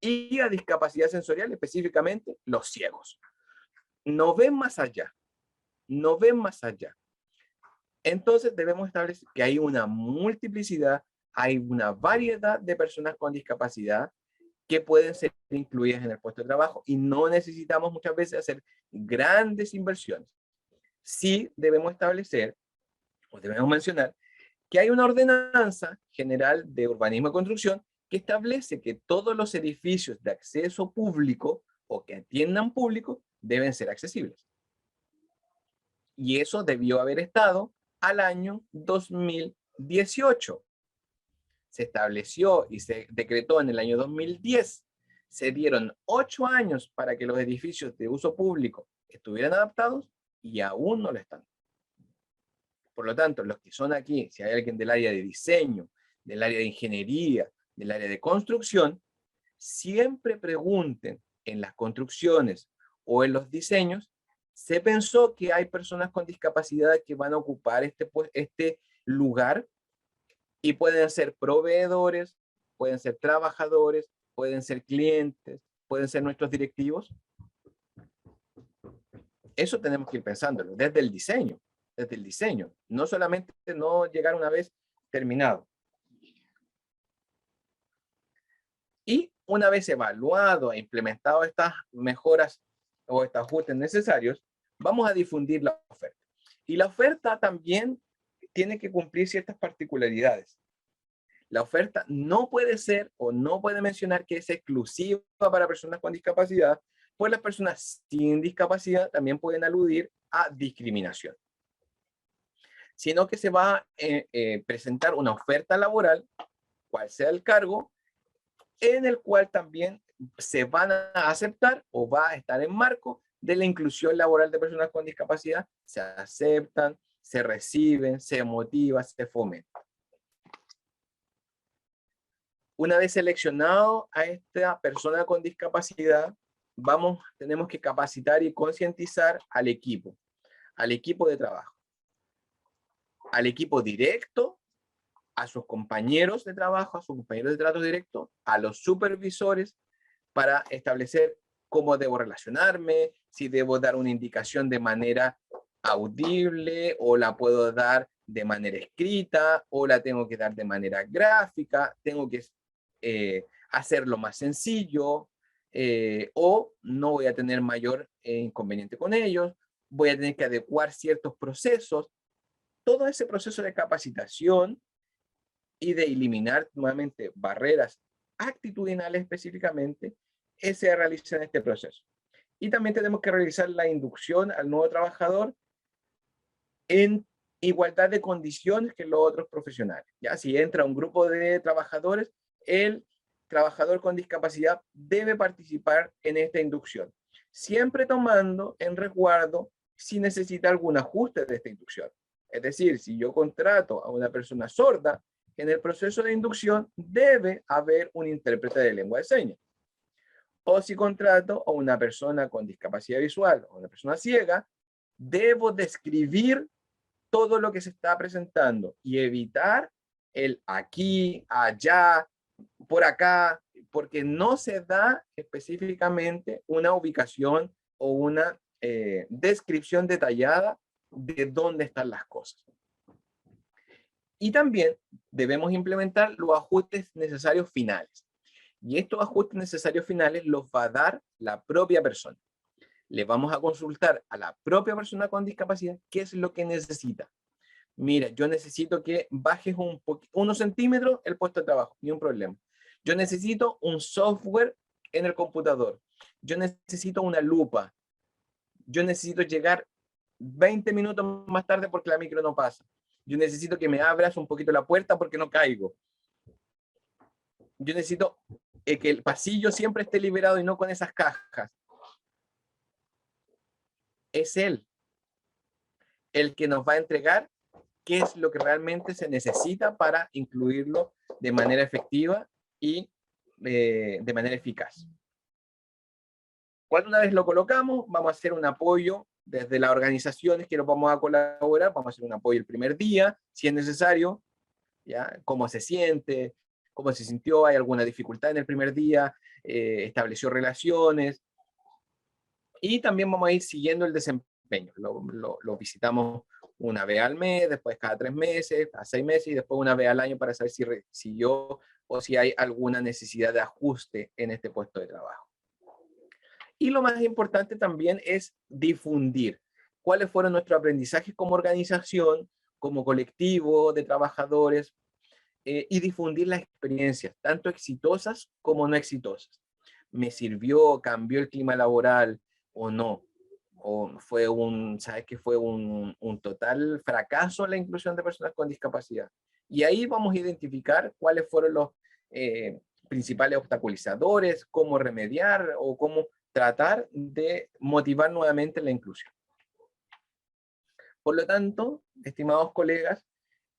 y a discapacidad sensorial, específicamente los ciegos. No ven más allá, no ven más allá. Entonces debemos establecer que hay una multiplicidad, hay una variedad de personas con discapacidad que pueden ser incluidas en el puesto de trabajo, y no necesitamos muchas veces hacer grandes inversiones. Sí debemos establecer, o debemos mencionar, que hay una ordenanza general de urbanismo y construcción que establece que todos los edificios de acceso público o que atiendan público deben ser accesibles. Y eso debió haber estado al año 2018. Se estableció y se decretó en el año 2010. Se dieron 8 años para que los edificios de uso público estuvieran adaptados, y aún no lo están. Por lo tanto, los que son aquí, si hay alguien del área de diseño, del área de ingeniería, del área de construcción, siempre pregunten en las construcciones o en los diseños: ¿se pensó que hay personas con discapacidad que van a ocupar este lugar? Y pueden ser proveedores, pueden ser trabajadores, pueden ser clientes, pueden ser nuestros directivos. Eso tenemos que ir pensándolo desde el diseño, no solamente no llegar una vez terminado. Y una vez evaluado e implementado estas mejoras o estos ajustes necesarios, vamos a difundir la oferta. Y la oferta también tiene que cumplir ciertas particularidades. La oferta no puede ser o no puede mencionar que es exclusiva para personas con discapacidad, pues las personas sin discapacidad también pueden aludir a discriminación. Sino que se va a presentar una oferta laboral, cual sea el cargo, en el cual también se van a aceptar o va a estar en marco de la inclusión laboral de personas con discapacidad. Se aceptan, se reciben, se motiva, se fomenta. Una vez seleccionado a esta persona con discapacidad, tenemos que capacitar y concientizar al equipo de trabajo, al equipo directo, a sus compañeros de trabajo, a sus compañeros de trato directo, a los supervisores, para establecer cómo debo relacionarme, si debo dar una indicación de manera audible o la puedo dar de manera escrita o la tengo que dar de manera gráfica, tengo que hacerlo más sencillo o no voy a tener mayor inconveniente con ellos, voy a tener que adecuar ciertos procesos. Todo ese proceso de capacitación y de eliminar nuevamente barreras actitudinales específicamente, se realiza en este proceso. Y también tenemos que realizar la inducción al nuevo trabajador en igualdad de condiciones que los otros profesionales. Ya, si entra un grupo de trabajadores, el trabajador con discapacidad debe participar en esta inducción, siempre tomando en resguardo si necesita algún ajuste de esta inducción. Es decir, si yo contrato a una persona sorda, en el proceso de inducción debe haber un intérprete de lengua de señas. O si contrato a una persona con discapacidad visual o una persona ciega, debo describir todo lo que se está presentando y evitar el aquí, allá, por acá, porque no se da específicamente una ubicación o una descripción detallada de dónde están las cosas. Y también debemos implementar los ajustes necesarios finales. Y estos ajustes necesarios finales los va a dar la propia persona. Le vamos a consultar a la propia persona con discapacidad qué es lo que necesita. Mira, yo necesito que bajes unos centímetros el puesto de trabajo, ni un problema. Yo necesito un software en el computador. Yo necesito una lupa. Yo necesito llegar 20 minutos más tarde porque la micro no pasa. Yo necesito que me abras un poquito la puerta porque no caigo. Yo necesito que el pasillo siempre esté liberado y no con esas cajas. Es él el que nos va a entregar qué es lo que realmente se necesita para incluirlo de manera efectiva y de manera eficaz. Cuando una vez lo colocamos, vamos a hacer un apoyo desde las organizaciones que nos vamos a colaborar, vamos a hacer un apoyo el primer día, si es necesario, ¿ya? Cómo se siente, cómo se sintió, hay alguna dificultad en el primer día, estableció relaciones, y también vamos a ir siguiendo el desempeño. Lo visitamos una vez al mes, después cada 3 meses, a 6 meses, y después una vez al año para saber si siguió o si hay alguna necesidad de ajuste en este puesto de trabajo. Y lo más importante también es difundir cuáles fueron nuestros aprendizajes como organización, como colectivo de trabajadores, y difundir las experiencias, tanto exitosas como no exitosas. ¿Me sirvió, cambió el clima laboral o no? ¿O fue sabes que fue un total fracaso la inclusión de personas con discapacidad? Y ahí vamos a identificar cuáles fueron los principales obstaculizadores, cómo remediar o cómo tratar de motivar nuevamente la inclusión. Por lo tanto, estimados colegas,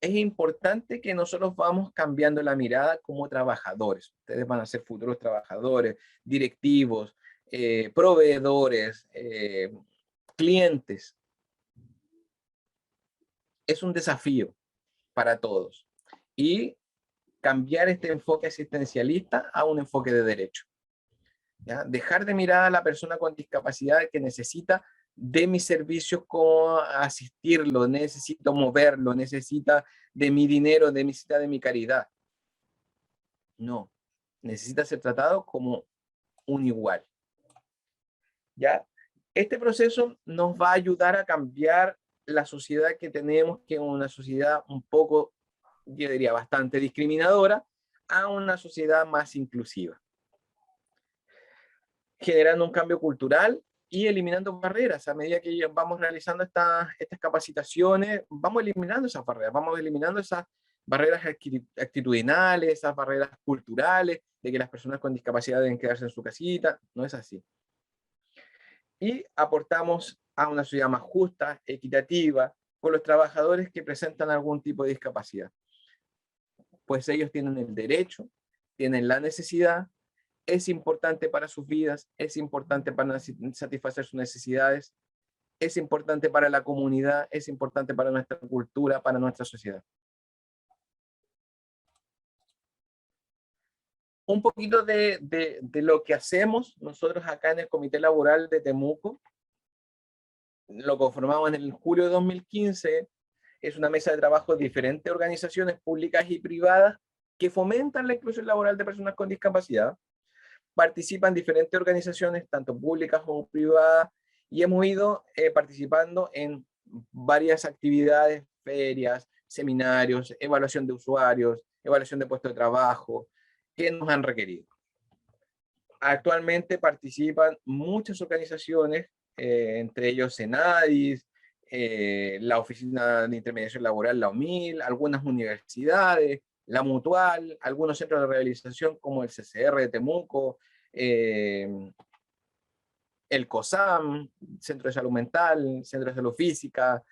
es importante que nosotros vamos cambiando la mirada como trabajadores. Ustedes van a ser futuros trabajadores, directivos, proveedores, clientes. Es un desafío para todos. Y cambiar este enfoque asistencialista a un enfoque de derecho. ¿Ya? Dejar de mirar a la persona con discapacidad que necesita de mis servicios, como asistirlo, necesito moverlo, necesita de mi dinero, necesita de mi caridad. No, necesita ser tratado como un igual. ¿Ya? Este proceso nos va a ayudar a cambiar la sociedad que tenemos, que es una sociedad un poco, yo diría, bastante discriminadora, a una sociedad más inclusiva, generando un cambio cultural y eliminando barreras. A medida que vamos realizando estas capacitaciones, vamos eliminando esas barreras, vamos eliminando esas barreras actitudinales, esas barreras culturales, de que las personas con discapacidad deben quedarse en su casita. No es así. Y aportamos a una sociedad más justa, equitativa, con los trabajadores que presentan algún tipo de discapacidad. Pues ellos tienen el derecho, tienen la necesidad, es importante para sus vidas, es importante para satisfacer sus necesidades, es importante para la comunidad, es importante para nuestra cultura, para nuestra sociedad. Un poquito de lo que hacemos nosotros acá en el Comité Laboral de Temuco. Lo conformamos en el julio de 2015. Es una mesa de trabajo de diferentes organizaciones públicas y privadas que fomentan la inclusión laboral de personas con discapacidad. Participan diferentes organizaciones, tanto públicas como privadas, y hemos ido participando en varias actividades, ferias, seminarios, evaluación de usuarios, evaluación de puestos de trabajo, que nos han requerido. Actualmente participan muchas organizaciones, entre ellos Senadis, la Oficina de Intermediación Laboral, la OMIL, algunas universidades, la Mutual, algunos centros de rehabilitación como el CCR de Temuco, el COSAM, Centro de Salud Mental, Centro de Salud Física,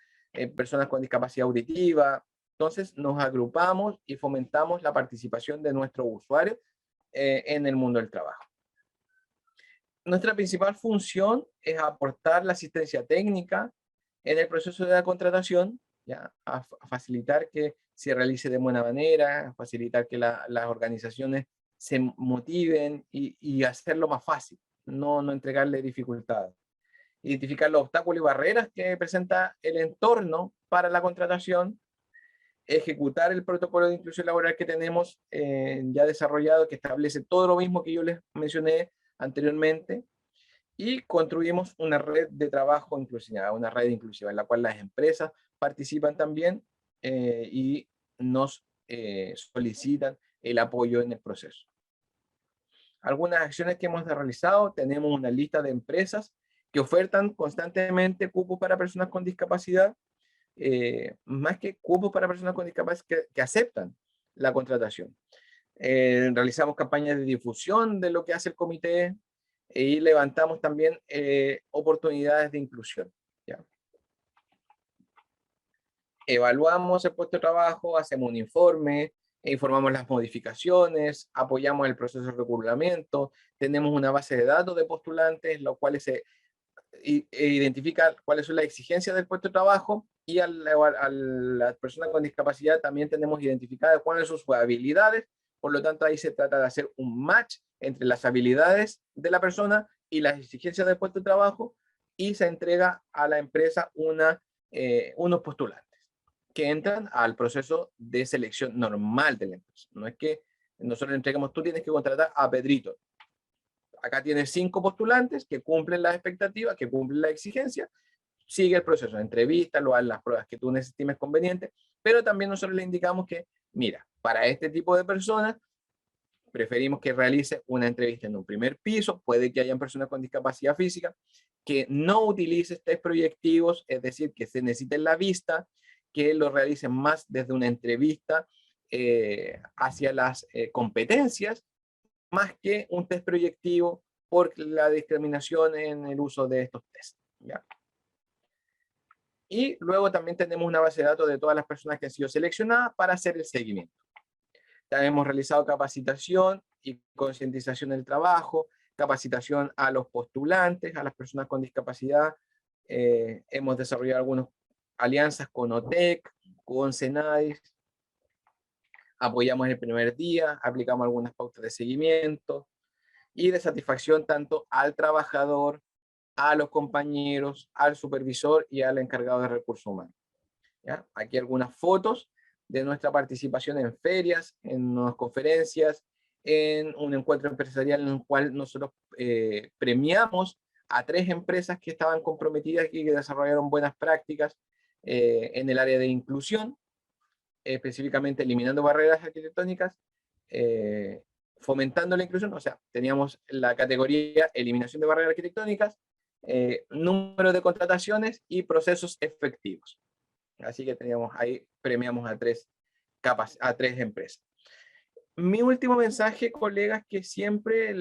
personas con discapacidad auditiva. Entonces nos agrupamos y fomentamos la participación de nuestros usuarios en el mundo del trabajo. Nuestra principal función es aportar la asistencia técnica en el proceso de la contratación, ¿ya? A facilitar que se realice de buena manera, a facilitar que las organizaciones se motiven y hacerlo más fácil, no entregarle dificultades. Identificar los obstáculos y barreras que presenta el entorno para la contratación, ejecutar el protocolo de inclusión laboral que tenemos ya desarrollado, que establece todo lo mismo que yo les mencioné anteriormente, y construimos una red de trabajo inclusiva, una red inclusiva en la cual las empresas participan también y nos solicitan el apoyo en el proceso. Algunas acciones que hemos realizado: tenemos una lista de empresas que ofertan constantemente cupos para personas con discapacidad, más que cupos para personas con discapacidad que aceptan la contratación. Realizamos campañas de difusión de lo que hace el comité y levantamos también oportunidades de inclusión, ¿ya? Evaluamos el puesto de trabajo, hacemos un informe, informamos las modificaciones, apoyamos el proceso de reclutamiento, tenemos una base de datos de postulantes, los cuales se identifica cuáles son las exigencias del puesto de trabajo, y a la persona con discapacidad también tenemos identificadas cuáles son sus habilidades. Por lo tanto, ahí se trata de hacer un match entre las habilidades de la persona y las exigencias del puesto de trabajo, y se entrega a la empresa unos postulantes que entran al proceso de selección normal de la empresa. No es que nosotros entregamos, tú tienes que contratar a Pedrito. Acá tienes 5 postulantes que cumplen las expectativas, que cumplen la exigencia, sigue el proceso de entrevista, lo haz las pruebas que tú estimes convenientes, pero también nosotros le indicamos que, mira, para este tipo de personas, preferimos que realice una entrevista en un primer piso, puede que hayan personas con discapacidad física, que no utilices test proyectivos, es decir, que se necesiten la vista, que lo realicen más desde una entrevista hacia las competencias, más que un test proyectivo, por la discriminación en el uso de estos tests, ¿ya? Y luego también tenemos una base de datos de todas las personas que han sido seleccionadas para hacer el seguimiento. También hemos realizado capacitación y concientización del trabajo, capacitación a los postulantes, a las personas con discapacidad. Hemos desarrollado algunas alianzas con OTEC, con Senadis, apoyamos el primer día, aplicamos algunas pautas de seguimiento y de satisfacción tanto al trabajador, a los compañeros, al supervisor y al encargado de recursos humanos. ¿Ya? Aquí algunas fotos de nuestra participación en ferias, en unas conferencias, en un encuentro empresarial en el cual nosotros premiamos a 3 empresas que estaban comprometidas y que desarrollaron buenas prácticas en el área de inclusión, específicamente eliminando barreras arquitectónicas, fomentando la inclusión. O sea, teníamos la categoría eliminación de barreras arquitectónicas, número de contrataciones y procesos efectivos. Así que teníamos ahí, premiamos a 3 empresas. Mi último mensaje, colegas, que siempre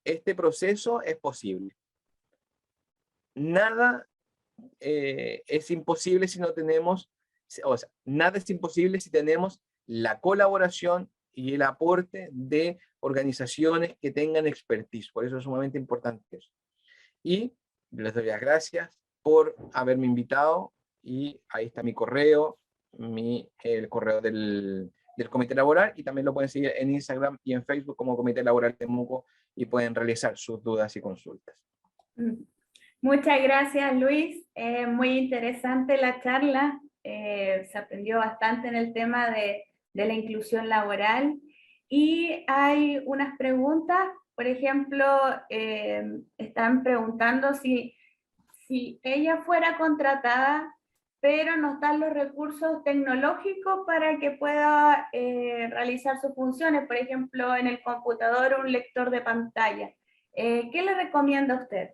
este proceso es posible. Nada es imposible si no tenemos, o sea, nada es imposible si tenemos la colaboración y el aporte de organizaciones que tengan expertise. Por eso es sumamente importante eso. Y les doy las gracias por haberme invitado y ahí está mi correo, el correo del Comité Laboral, y también lo pueden seguir en Instagram y en Facebook como Comité Laboral Temuco y pueden realizar sus dudas y consultas. Muchas gracias, Luis. Muy interesante la charla. Se aprendió bastante en el tema de la inclusión laboral. Y hay unas preguntas, por ejemplo, están preguntando si ella fuera contratada, pero no están los recursos tecnológicos para que pueda realizar sus funciones, por ejemplo, en el computador un lector de pantalla. ¿Qué le recomienda a usted?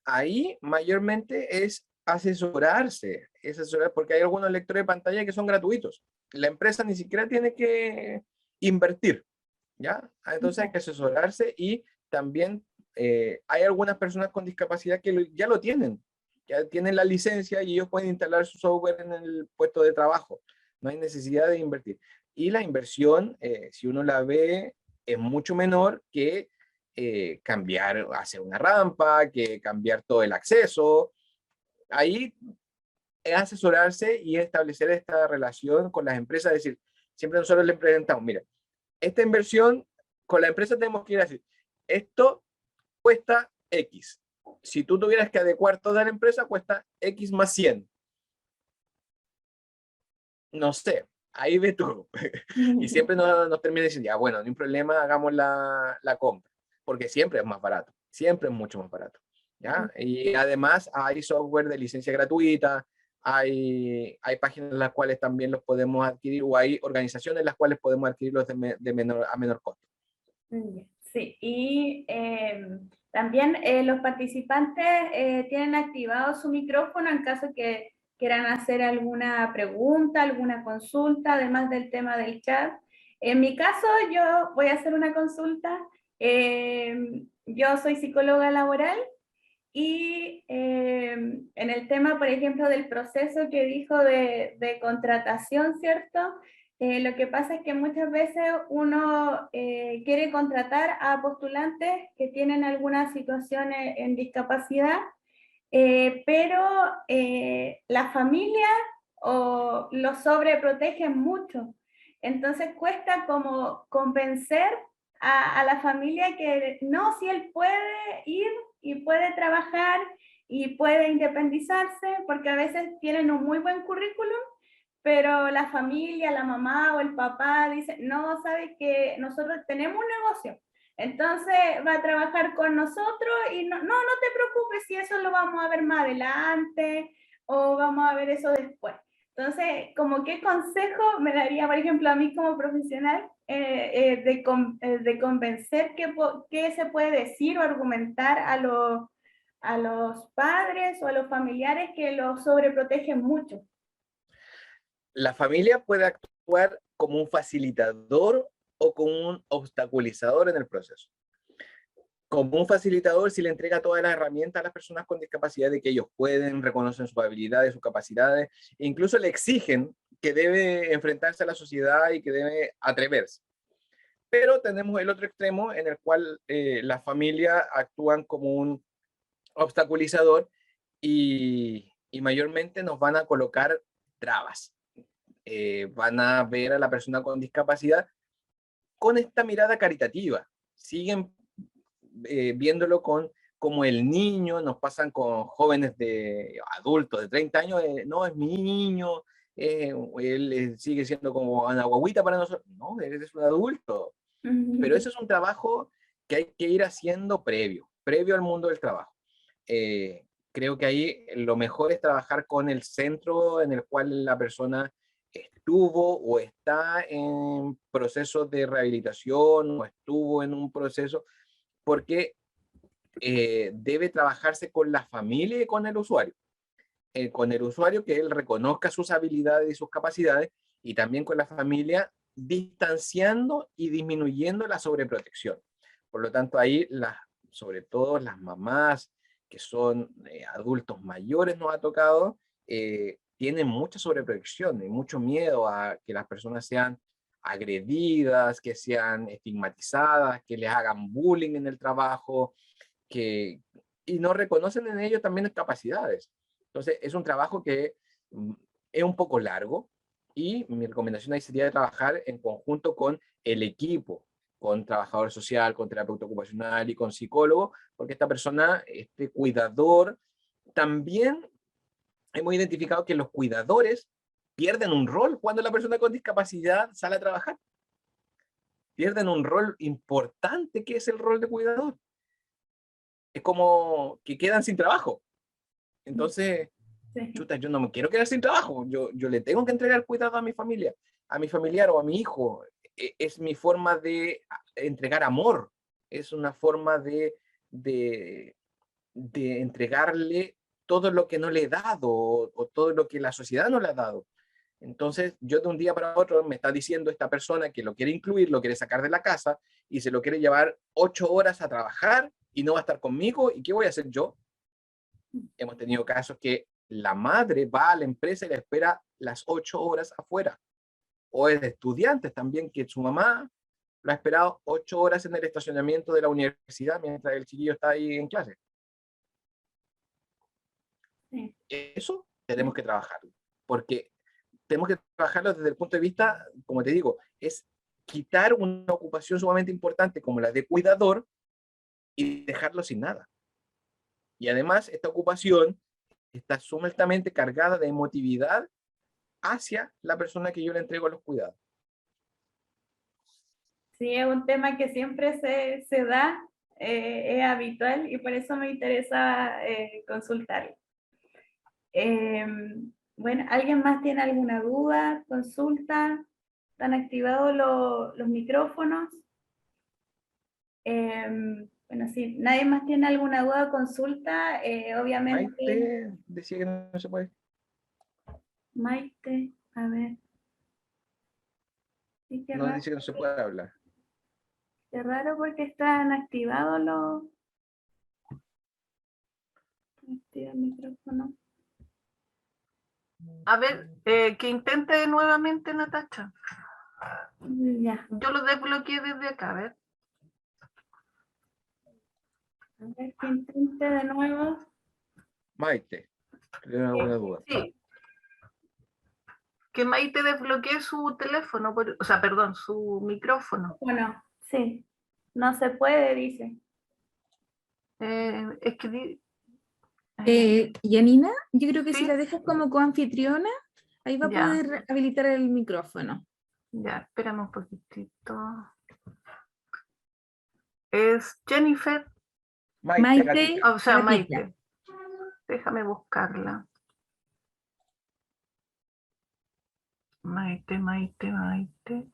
Ahí mayormente es asesorarse, porque hay algunos lectores de pantalla que son gratuitos. La empresa ni siquiera tiene que invertir, ¿ya? Entonces hay que asesorarse y también hay algunas personas con discapacidad que ya lo tienen, ya tienen la licencia y ellos pueden instalar su software en el puesto de trabajo. No hay necesidad de invertir. Y la inversión, si uno la ve, es mucho menor que cambiar, hacer una rampa, que cambiar todo el acceso. Ahí es asesorarse y establecer esta relación con las empresas, es decir, siempre nosotros le presentamos, mira, esta inversión con la empresa tenemos que ir así, esto cuesta X. Si tú tuvieras que adecuar toda la empresa, cuesta X más 100. No sé, ahí ve tú. Y siempre nos termina diciendo, ya, bueno, no hay problema, hagamos la compra, porque siempre es más barato, siempre es mucho más barato. ¿Ya? Y además hay software de licencia gratuita, hay páginas en las cuales también los podemos adquirir, o hay organizaciones en las cuales podemos adquirirlos a menor costo. Sí, y también los participantes tienen activado su micrófono en caso que quieran hacer alguna pregunta, alguna consulta, además del tema del chat. En mi caso, yo voy a hacer una consulta. Yo soy psicóloga laboral y en el tema, por ejemplo, del proceso que dijo de contratación, ¿cierto? Lo que pasa es que muchas veces uno quiere contratar a postulantes que tienen alguna situación en discapacidad, pero la familia o los sobreprotegen mucho. Entonces cuesta como convencer a la familia que no, si él puede ir y puede trabajar y puede independizarse, porque a veces tienen un muy buen currículum, pero la familia, la mamá o el papá dicen, no, sabes que nosotros tenemos un negocio, entonces va a trabajar con nosotros y no te preocupes si eso lo vamos a ver más adelante o vamos a ver eso después. Entonces, ¿como qué consejo me daría, por ejemplo, a mí como profesional de convencer qué se puede decir o argumentar a los padres o a los familiares que los sobreprotegen mucho? La familia puede actuar como un facilitador o como un obstaculizador en el proceso. Como un facilitador, si le entrega todas las herramientas a las personas con discapacidad de que ellos pueden, reconocen sus habilidades, sus capacidades, e incluso le exigen que debe enfrentarse a la sociedad y que debe atreverse. Pero tenemos el otro extremo en el cual las familias actúan como un obstaculizador y mayormente nos van a colocar trabas. van a ver a la persona con discapacidad con esta mirada caritativa. Siguen viéndolo como el niño, nos pasan con jóvenes de adultos de 30 años, no, es mi niño, él sigue siendo como una guaguita para nosotros. No, él es un adulto. Pero eso es un trabajo que hay que ir haciendo previo al mundo del trabajo. Creo que ahí lo mejor es trabajar con el centro en el cual la persona estuvo o está en proceso de rehabilitación o estuvo en un proceso, porque debe trabajarse con la familia y con el usuario. Con el usuario, que él reconozca sus habilidades y sus capacidades, y también con la familia, distanciando y disminuyendo la sobreprotección. Por lo tanto, ahí, sobre todo las mamás que son adultos mayores, nos ha tocado, tienen mucha sobreprotección y mucho miedo a que las personas sean agredidas, que sean estigmatizadas, que les hagan bullying en el trabajo, que, y no reconocen en ellos también capacidades. Entonces, es un trabajo que es un poco largo, y mi recomendación ahí sería trabajar en conjunto con el equipo, con trabajador social, con terapeuta ocupacional y con psicólogo, porque esta persona, este cuidador, también hemos identificado que los cuidadores pierden un rol cuando la persona con discapacidad sale a trabajar. Pierden un rol importante, que es el rol de cuidador. Es como que quedan sin trabajo. Entonces, Sí. chuta, yo no me quiero quedar sin trabajo. Yo le tengo que entregar cuidado a mi familia, a mi familiar o a mi hijo. Es mi forma de entregar amor. Es una forma de, de entregarle todo lo que no le he dado, o todo lo que la sociedad no le ha dado. Entonces, yo de un día para otro me está diciendo esta persona que lo quiere incluir, lo quiere sacar de la casa y se lo quiere llevar 8 horas a trabajar y no va a estar conmigo. ¿Y qué voy a hacer yo? Hemos tenido casos que la madre va a la empresa y le espera las 8 horas afuera. O es de estudiantes también, que su mamá lo ha esperado 8 horas en el estacionamiento de la universidad mientras el chiquillo está ahí en clase. Sí. Eso tenemos que trabajarlo, porque tenemos que trabajarlo desde el punto de vista, como te digo, es quitar una ocupación sumamente importante como la de cuidador y dejarlo sin nada. Y además, esta ocupación está sumamente cargada de emotividad hacia la persona que yo le entrego los cuidados. Sí, es un tema que siempre se da, es habitual, y por eso me interesa consultarlo. Bueno, ¿alguien más tiene alguna duda, consulta? ¿Están activados los micrófonos? Bueno, si nadie más tiene alguna duda o consulta, obviamente... Maite decía que no se puede. Maite, a ver. Sí, No, dice que no se puede hablar. qué raro porque están activados los... Activa el micrófono. A ver, que intente nuevamente, Natacha. Ya, Yo lo desbloqueé desde acá, a ver. a ver que intente de nuevo. Maite, ¿tiene alguna duda? Sí. Que Maite desbloquee su teléfono, o sea, perdón, su micrófono. Bueno, sí. No se puede, dice. Es que... Yanina, yo creo que ¿sí? si la dejas como coanfitriona, ahí va a Ya. poder habilitar el micrófono. Ya, espérame un poquitito. Es Jennifer, Maite, Gatilla. o sea, Gatilla. Maite. Déjame buscarla. Maite, Maite, Maite.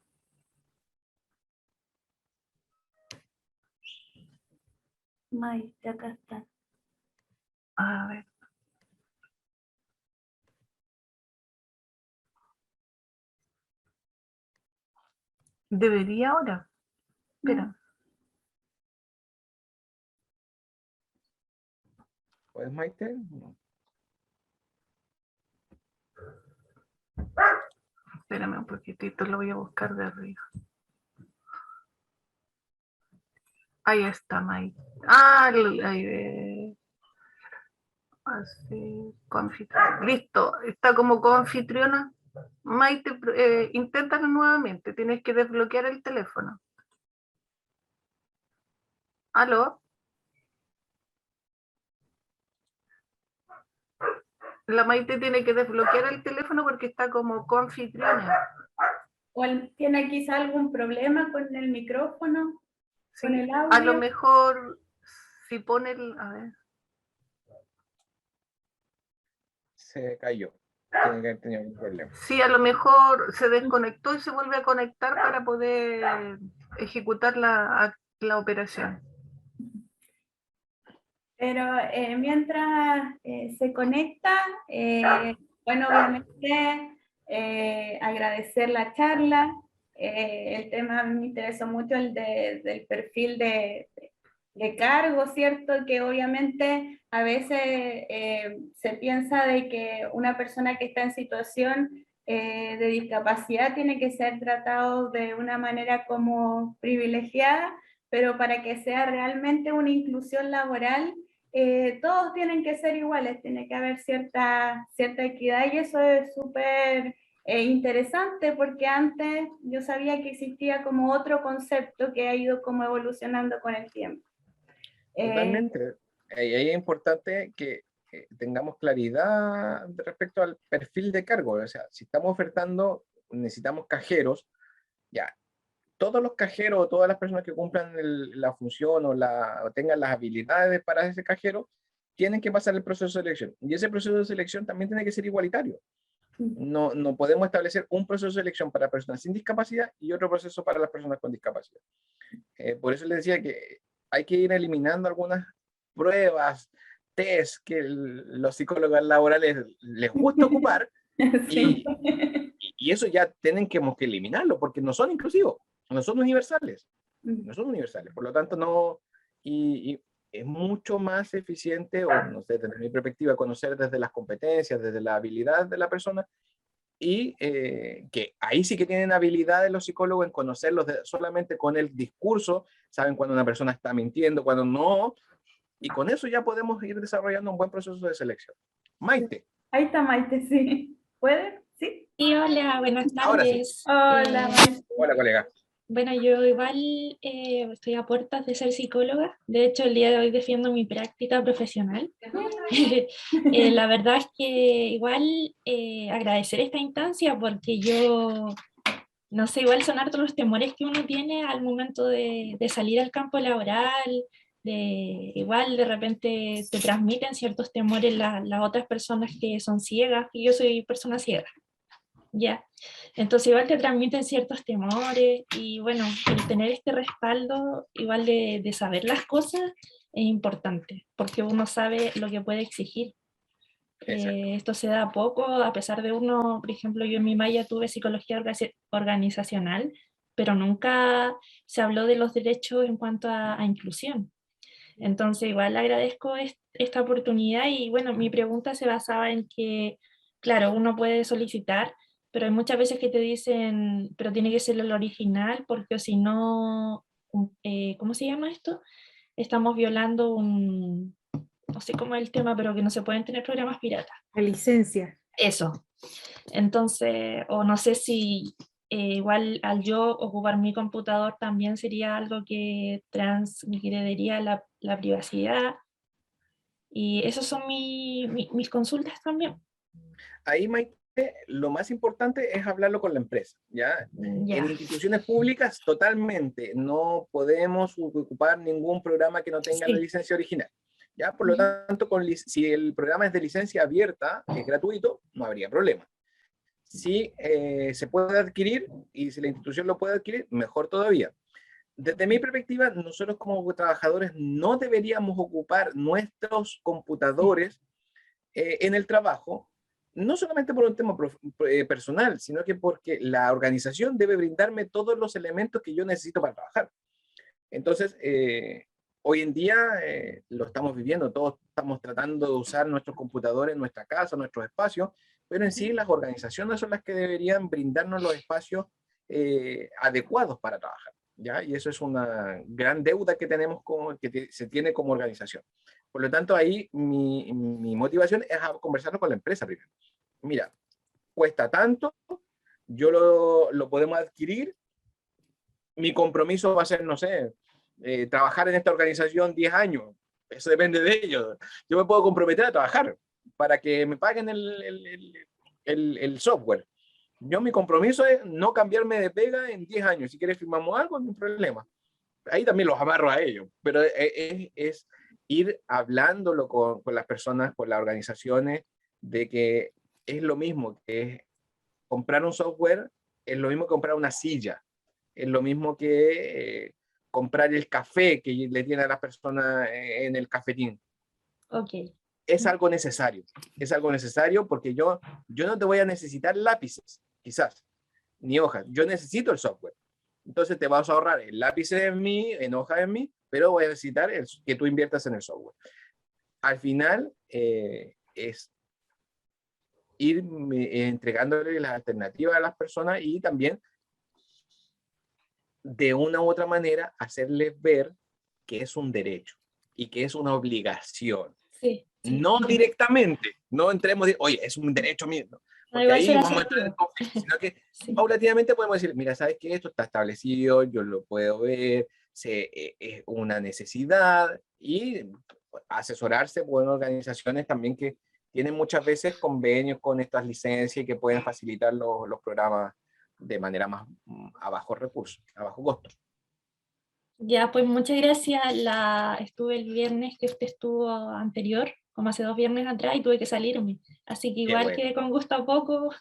Maite, acá está. A ver. Debería ahora. Espera. ¿Puedes, Maite? No. Espérame un poquitito, lo voy a buscar de arriba. Ahí está, Maite. Ah, ahí, así, listo, está como coanfitriona. Maite, inténtalo nuevamente, tienes que desbloquear el teléfono. ¿Aló? La Maite tiene que desbloquear el teléfono porque está como coanfitriona. ¿O tiene quizá algún problema con el micrófono, Sí, con el a lo audio? mejor si pone el... A ver. Se cayó. Tiene que haber tenido algún problema. Sí, a lo mejor se desconectó y se vuelve a conectar para poder ejecutar la operación. Pero mientras se conecta, bueno, obviamente agradecer la charla. El tema me interesó mucho, el del perfil de cargo, ¿cierto? Que obviamente a veces se piensa de que una persona que está en situación de discapacidad tiene que ser tratado de una manera como privilegiada, pero para que sea realmente una inclusión laboral, todos tienen que ser iguales, tiene que haber cierta equidad, y eso es súper interesante, porque antes yo sabía que existía como otro concepto que ha ido como evolucionando con el tiempo. Totalmente. Y ahí es importante que tengamos claridad respecto al perfil de cargo. O sea, si estamos ofertando, necesitamos cajeros, ya, todos los cajeros o todas las personas que cumplan la función o tengan las habilidades para ese cajero, tienen que pasar el proceso de selección. Y ese proceso de selección también tiene que ser igualitario. No podemos establecer un proceso de selección para personas sin discapacidad y otro proceso para las personas con discapacidad. Por eso les decía que hay que ir eliminando algunas pruebas, test que los psicólogos laborales les gusta ocupar, Sí. y eso ya tienen que eliminarlo porque no son inclusivos, no son universales, no son universales. Por lo tanto, no, y es mucho más eficiente, o no sé, desde mi perspectiva, conocer desde las competencias, desde la habilidad de la persona, y que ahí sí que tienen habilidades los psicólogos en conocerlos solamente con el discurso, saben cuando una persona está mintiendo, cuando no, y con eso ya podemos ir desarrollando un buen proceso de selección. Maite. Ahí está Maite, sí. ¿Puede? Sí. Sí, hola, buenas Ahora sí. tardes. Hola, Maite. Hola, colega. Bueno, yo igual estoy a puertas de ser psicóloga. De hecho, el día de hoy defiendo mi práctica profesional. La verdad es que igual agradecer esta instancia porque yo, no sé, igual son hartos los temores que uno tiene al momento de salir al campo laboral, igual de repente te transmiten ciertos temores las otras personas que son ciegas, y yo soy persona ciega. Ya, entonces igual te transmiten ciertos temores, y bueno, el tener este respaldo igual de saber las cosas es importante, porque uno sabe lo que puede exigir. Esto se da poco, a pesar de uno, por ejemplo, yo en mi malla tuve psicología organizacional, pero nunca se habló de los derechos en cuanto a inclusión. Entonces igual agradezco esta oportunidad, y bueno, mi pregunta se basaba en que, claro, uno puede solicitar, pero hay muchas veces que te dicen, pero tiene que ser el original, porque si no, ¿cómo se llama esto? Estamos violando no sé cómo es el tema, pero que no se pueden tener programas piratas. La licencia. Eso. Entonces, o no sé si igual al yo ocupar mi computador también sería algo que transgrediría la privacidad. Y esas son mis consultas también. Ahí, Maite, lo más importante es hablarlo con la empresa, ¿ya? Ya. En instituciones públicas, totalmente, no podemos ocupar ningún programa que no tenga la Sí. licencia original, ¿ya? Por lo tanto, si el programa es de licencia abierta, es gratuito, no habría problema. Si se puede adquirir y si la institución lo puede adquirir, mejor todavía. Desde mi perspectiva, nosotros como trabajadores no deberíamos ocupar nuestros computadores en el trabajo, no solamente por un tema personal, sino que porque la organización debe brindarme todos los elementos que yo necesito para trabajar. Entonces, hoy en día lo estamos viviendo, todos estamos tratando de usar nuestros computadores en nuestra casa, nuestros espacios, pero en sí las organizaciones son las que deberían brindarnos los espacios adecuados para trabajar, ¿ya? Y eso es una gran deuda que tenemos, se tiene como organización. Por lo tanto, ahí mi motivación es a conversarlo con la empresa primero. Mira, cuesta tanto, yo lo podemos adquirir, mi compromiso va a ser, no sé, trabajar en esta organización 10 años, eso depende de ellos. Yo me puedo comprometer a trabajar para que me paguen el software. Yo mi compromiso es no cambiarme de pega en 10 años. Si quieres firmamos algo, no hay problema. Ahí también los amarro a ellos, pero es ir hablándolo con las personas, con las organizaciones, de que es lo mismo que comprar un software, es lo mismo que comprar una silla, es lo mismo que comprar el café que le tienen a las personas en el cafetín. Ok. Es algo necesario porque yo no te voy a necesitar lápices, quizás, ni hojas, yo necesito el software. Entonces te vas a ahorrar el lápiz en mí, en hoja en mí, pero voy a necesitar que tú inviertas en el software. Al final es ir entregándole las alternativas a las personas y también de una u otra manera hacerles ver que es un derecho y que es una obligación. Sí, sí. No directamente, no entremos, oye, es un derecho mío, no, porque igual ahí será vamos a entrar en asertivo. conflicto, sino que Sí. paulatinamente podemos decir, mira, sabes que esto está establecido, yo lo puedo ver, es una necesidad, y asesorarse con organizaciones también que tienen muchas veces convenios con estas licencias y que pueden facilitar los programas de manera más a bajo recurso, a bajo costo. Ya, pues muchas gracias. Estuve el viernes que usted estuvo anterior, como hace 2 viernes atrás, y tuve que salirme. Así que igual bueno. quedé con gusto a poco,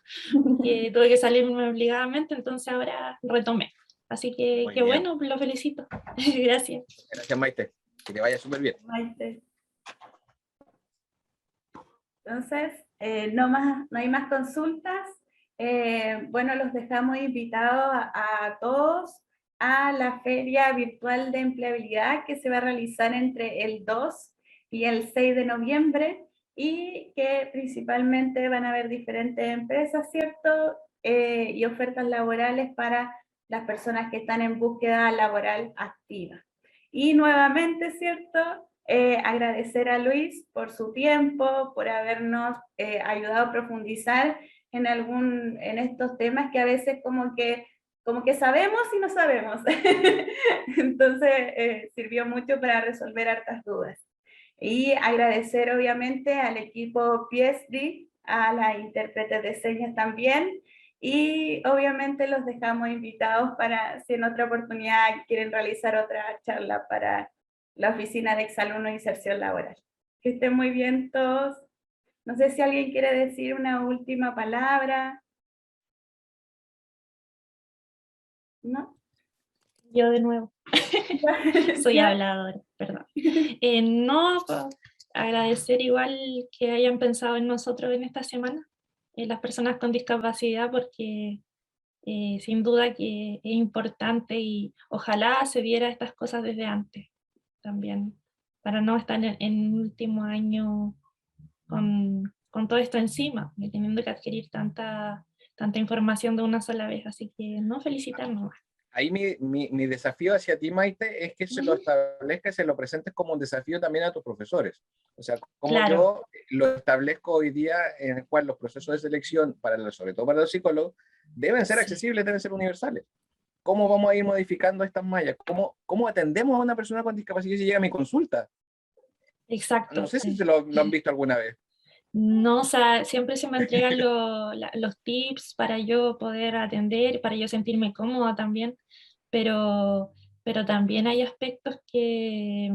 que tuve que salirme obligadamente, entonces ahora retomé. Así que Muy qué bien. bueno, lo felicito. Gracias. Gracias, Maite. Que te vaya súper bien. Maite. Entonces, no hay más consultas. Bueno, los dejamos invitados a todos a la Feria Virtual de Empleabilidad que se va a realizar entre el 2 y el 6 de noviembre y que principalmente van a haber diferentes empresas, ¿cierto? Y ofertas laborales para las personas que están en búsqueda laboral activa. Y nuevamente, ¿cierto? Agradecer a Luis por su tiempo, por habernos ayudado a profundizar en estos temas que a veces como que sabemos y no sabemos. Entonces sirvió mucho para resolver hartas dudas. Y agradecer obviamente al equipo PSD, a las intérpretes de señas también, y obviamente los dejamos invitados para si en otra oportunidad quieren realizar otra charla para la Oficina de Exalumnos e Inserción Laboral. Que estén muy bien todos. No sé si alguien quiere decir una última palabra. ¿No? Yo de nuevo. Soy habladora, perdón. No, agradecer igual que hayan pensado en nosotros en esta semana, en las personas con discapacidad, porque sin duda que es importante y ojalá se viera estas cosas desde antes también, para no estar en último año con todo esto encima y teniendo que adquirir tanta información de una sola vez. Así que no, felicitarnos. Ahí mi desafío hacia ti, Maite, es que se lo establezcas, se lo presentes como un desafío también a tus profesores. O sea, como Claro. yo lo establezco hoy día, en el cual los procesos de selección, sobre todo para los psicólogos, deben ser accesibles, deben ser universales. ¿Cómo vamos a ir modificando estas mallas? ¿Cómo atendemos a una persona con discapacidad si llega a mi consulta? Exacto. No sé si se lo han visto alguna vez. No, o sea, siempre se me entregan los tips para yo poder atender, para yo sentirme cómoda también, pero también hay aspectos que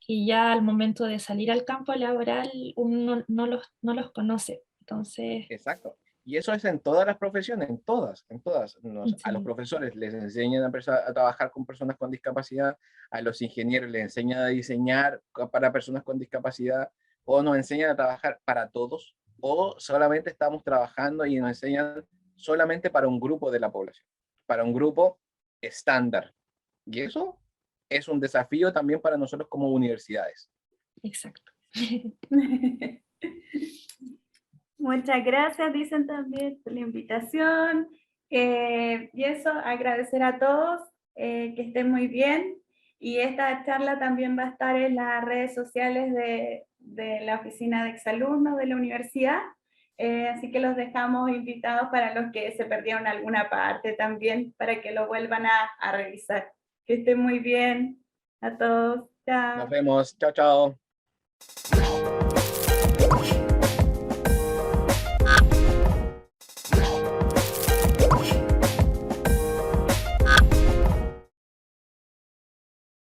ya al momento de salir al campo laboral uno no los conoce. Entonces, Exacto. Y eso es en todas las profesiones, en todas. A los sí. profesores les enseñan a trabajar con personas con discapacidad, a los ingenieros les enseñan a diseñar para personas con discapacidad, o nos enseñan a trabajar para todos, o solamente estamos trabajando y nos enseñan solamente para un grupo de la población, para un grupo estándar. Y eso es un desafío también para nosotros como universidades. Exacto. Muchas gracias, dicen también, por la invitación. Y eso, agradecer a todos, que estén muy bien. Y esta charla también va a estar en las redes sociales de la Oficina de Exalumnos de la universidad. Así que los dejamos invitados para los que se perdieron alguna parte también, para que lo vuelvan a revisar. Que estén muy bien a todos. Chao. Nos vemos. Chao, chao.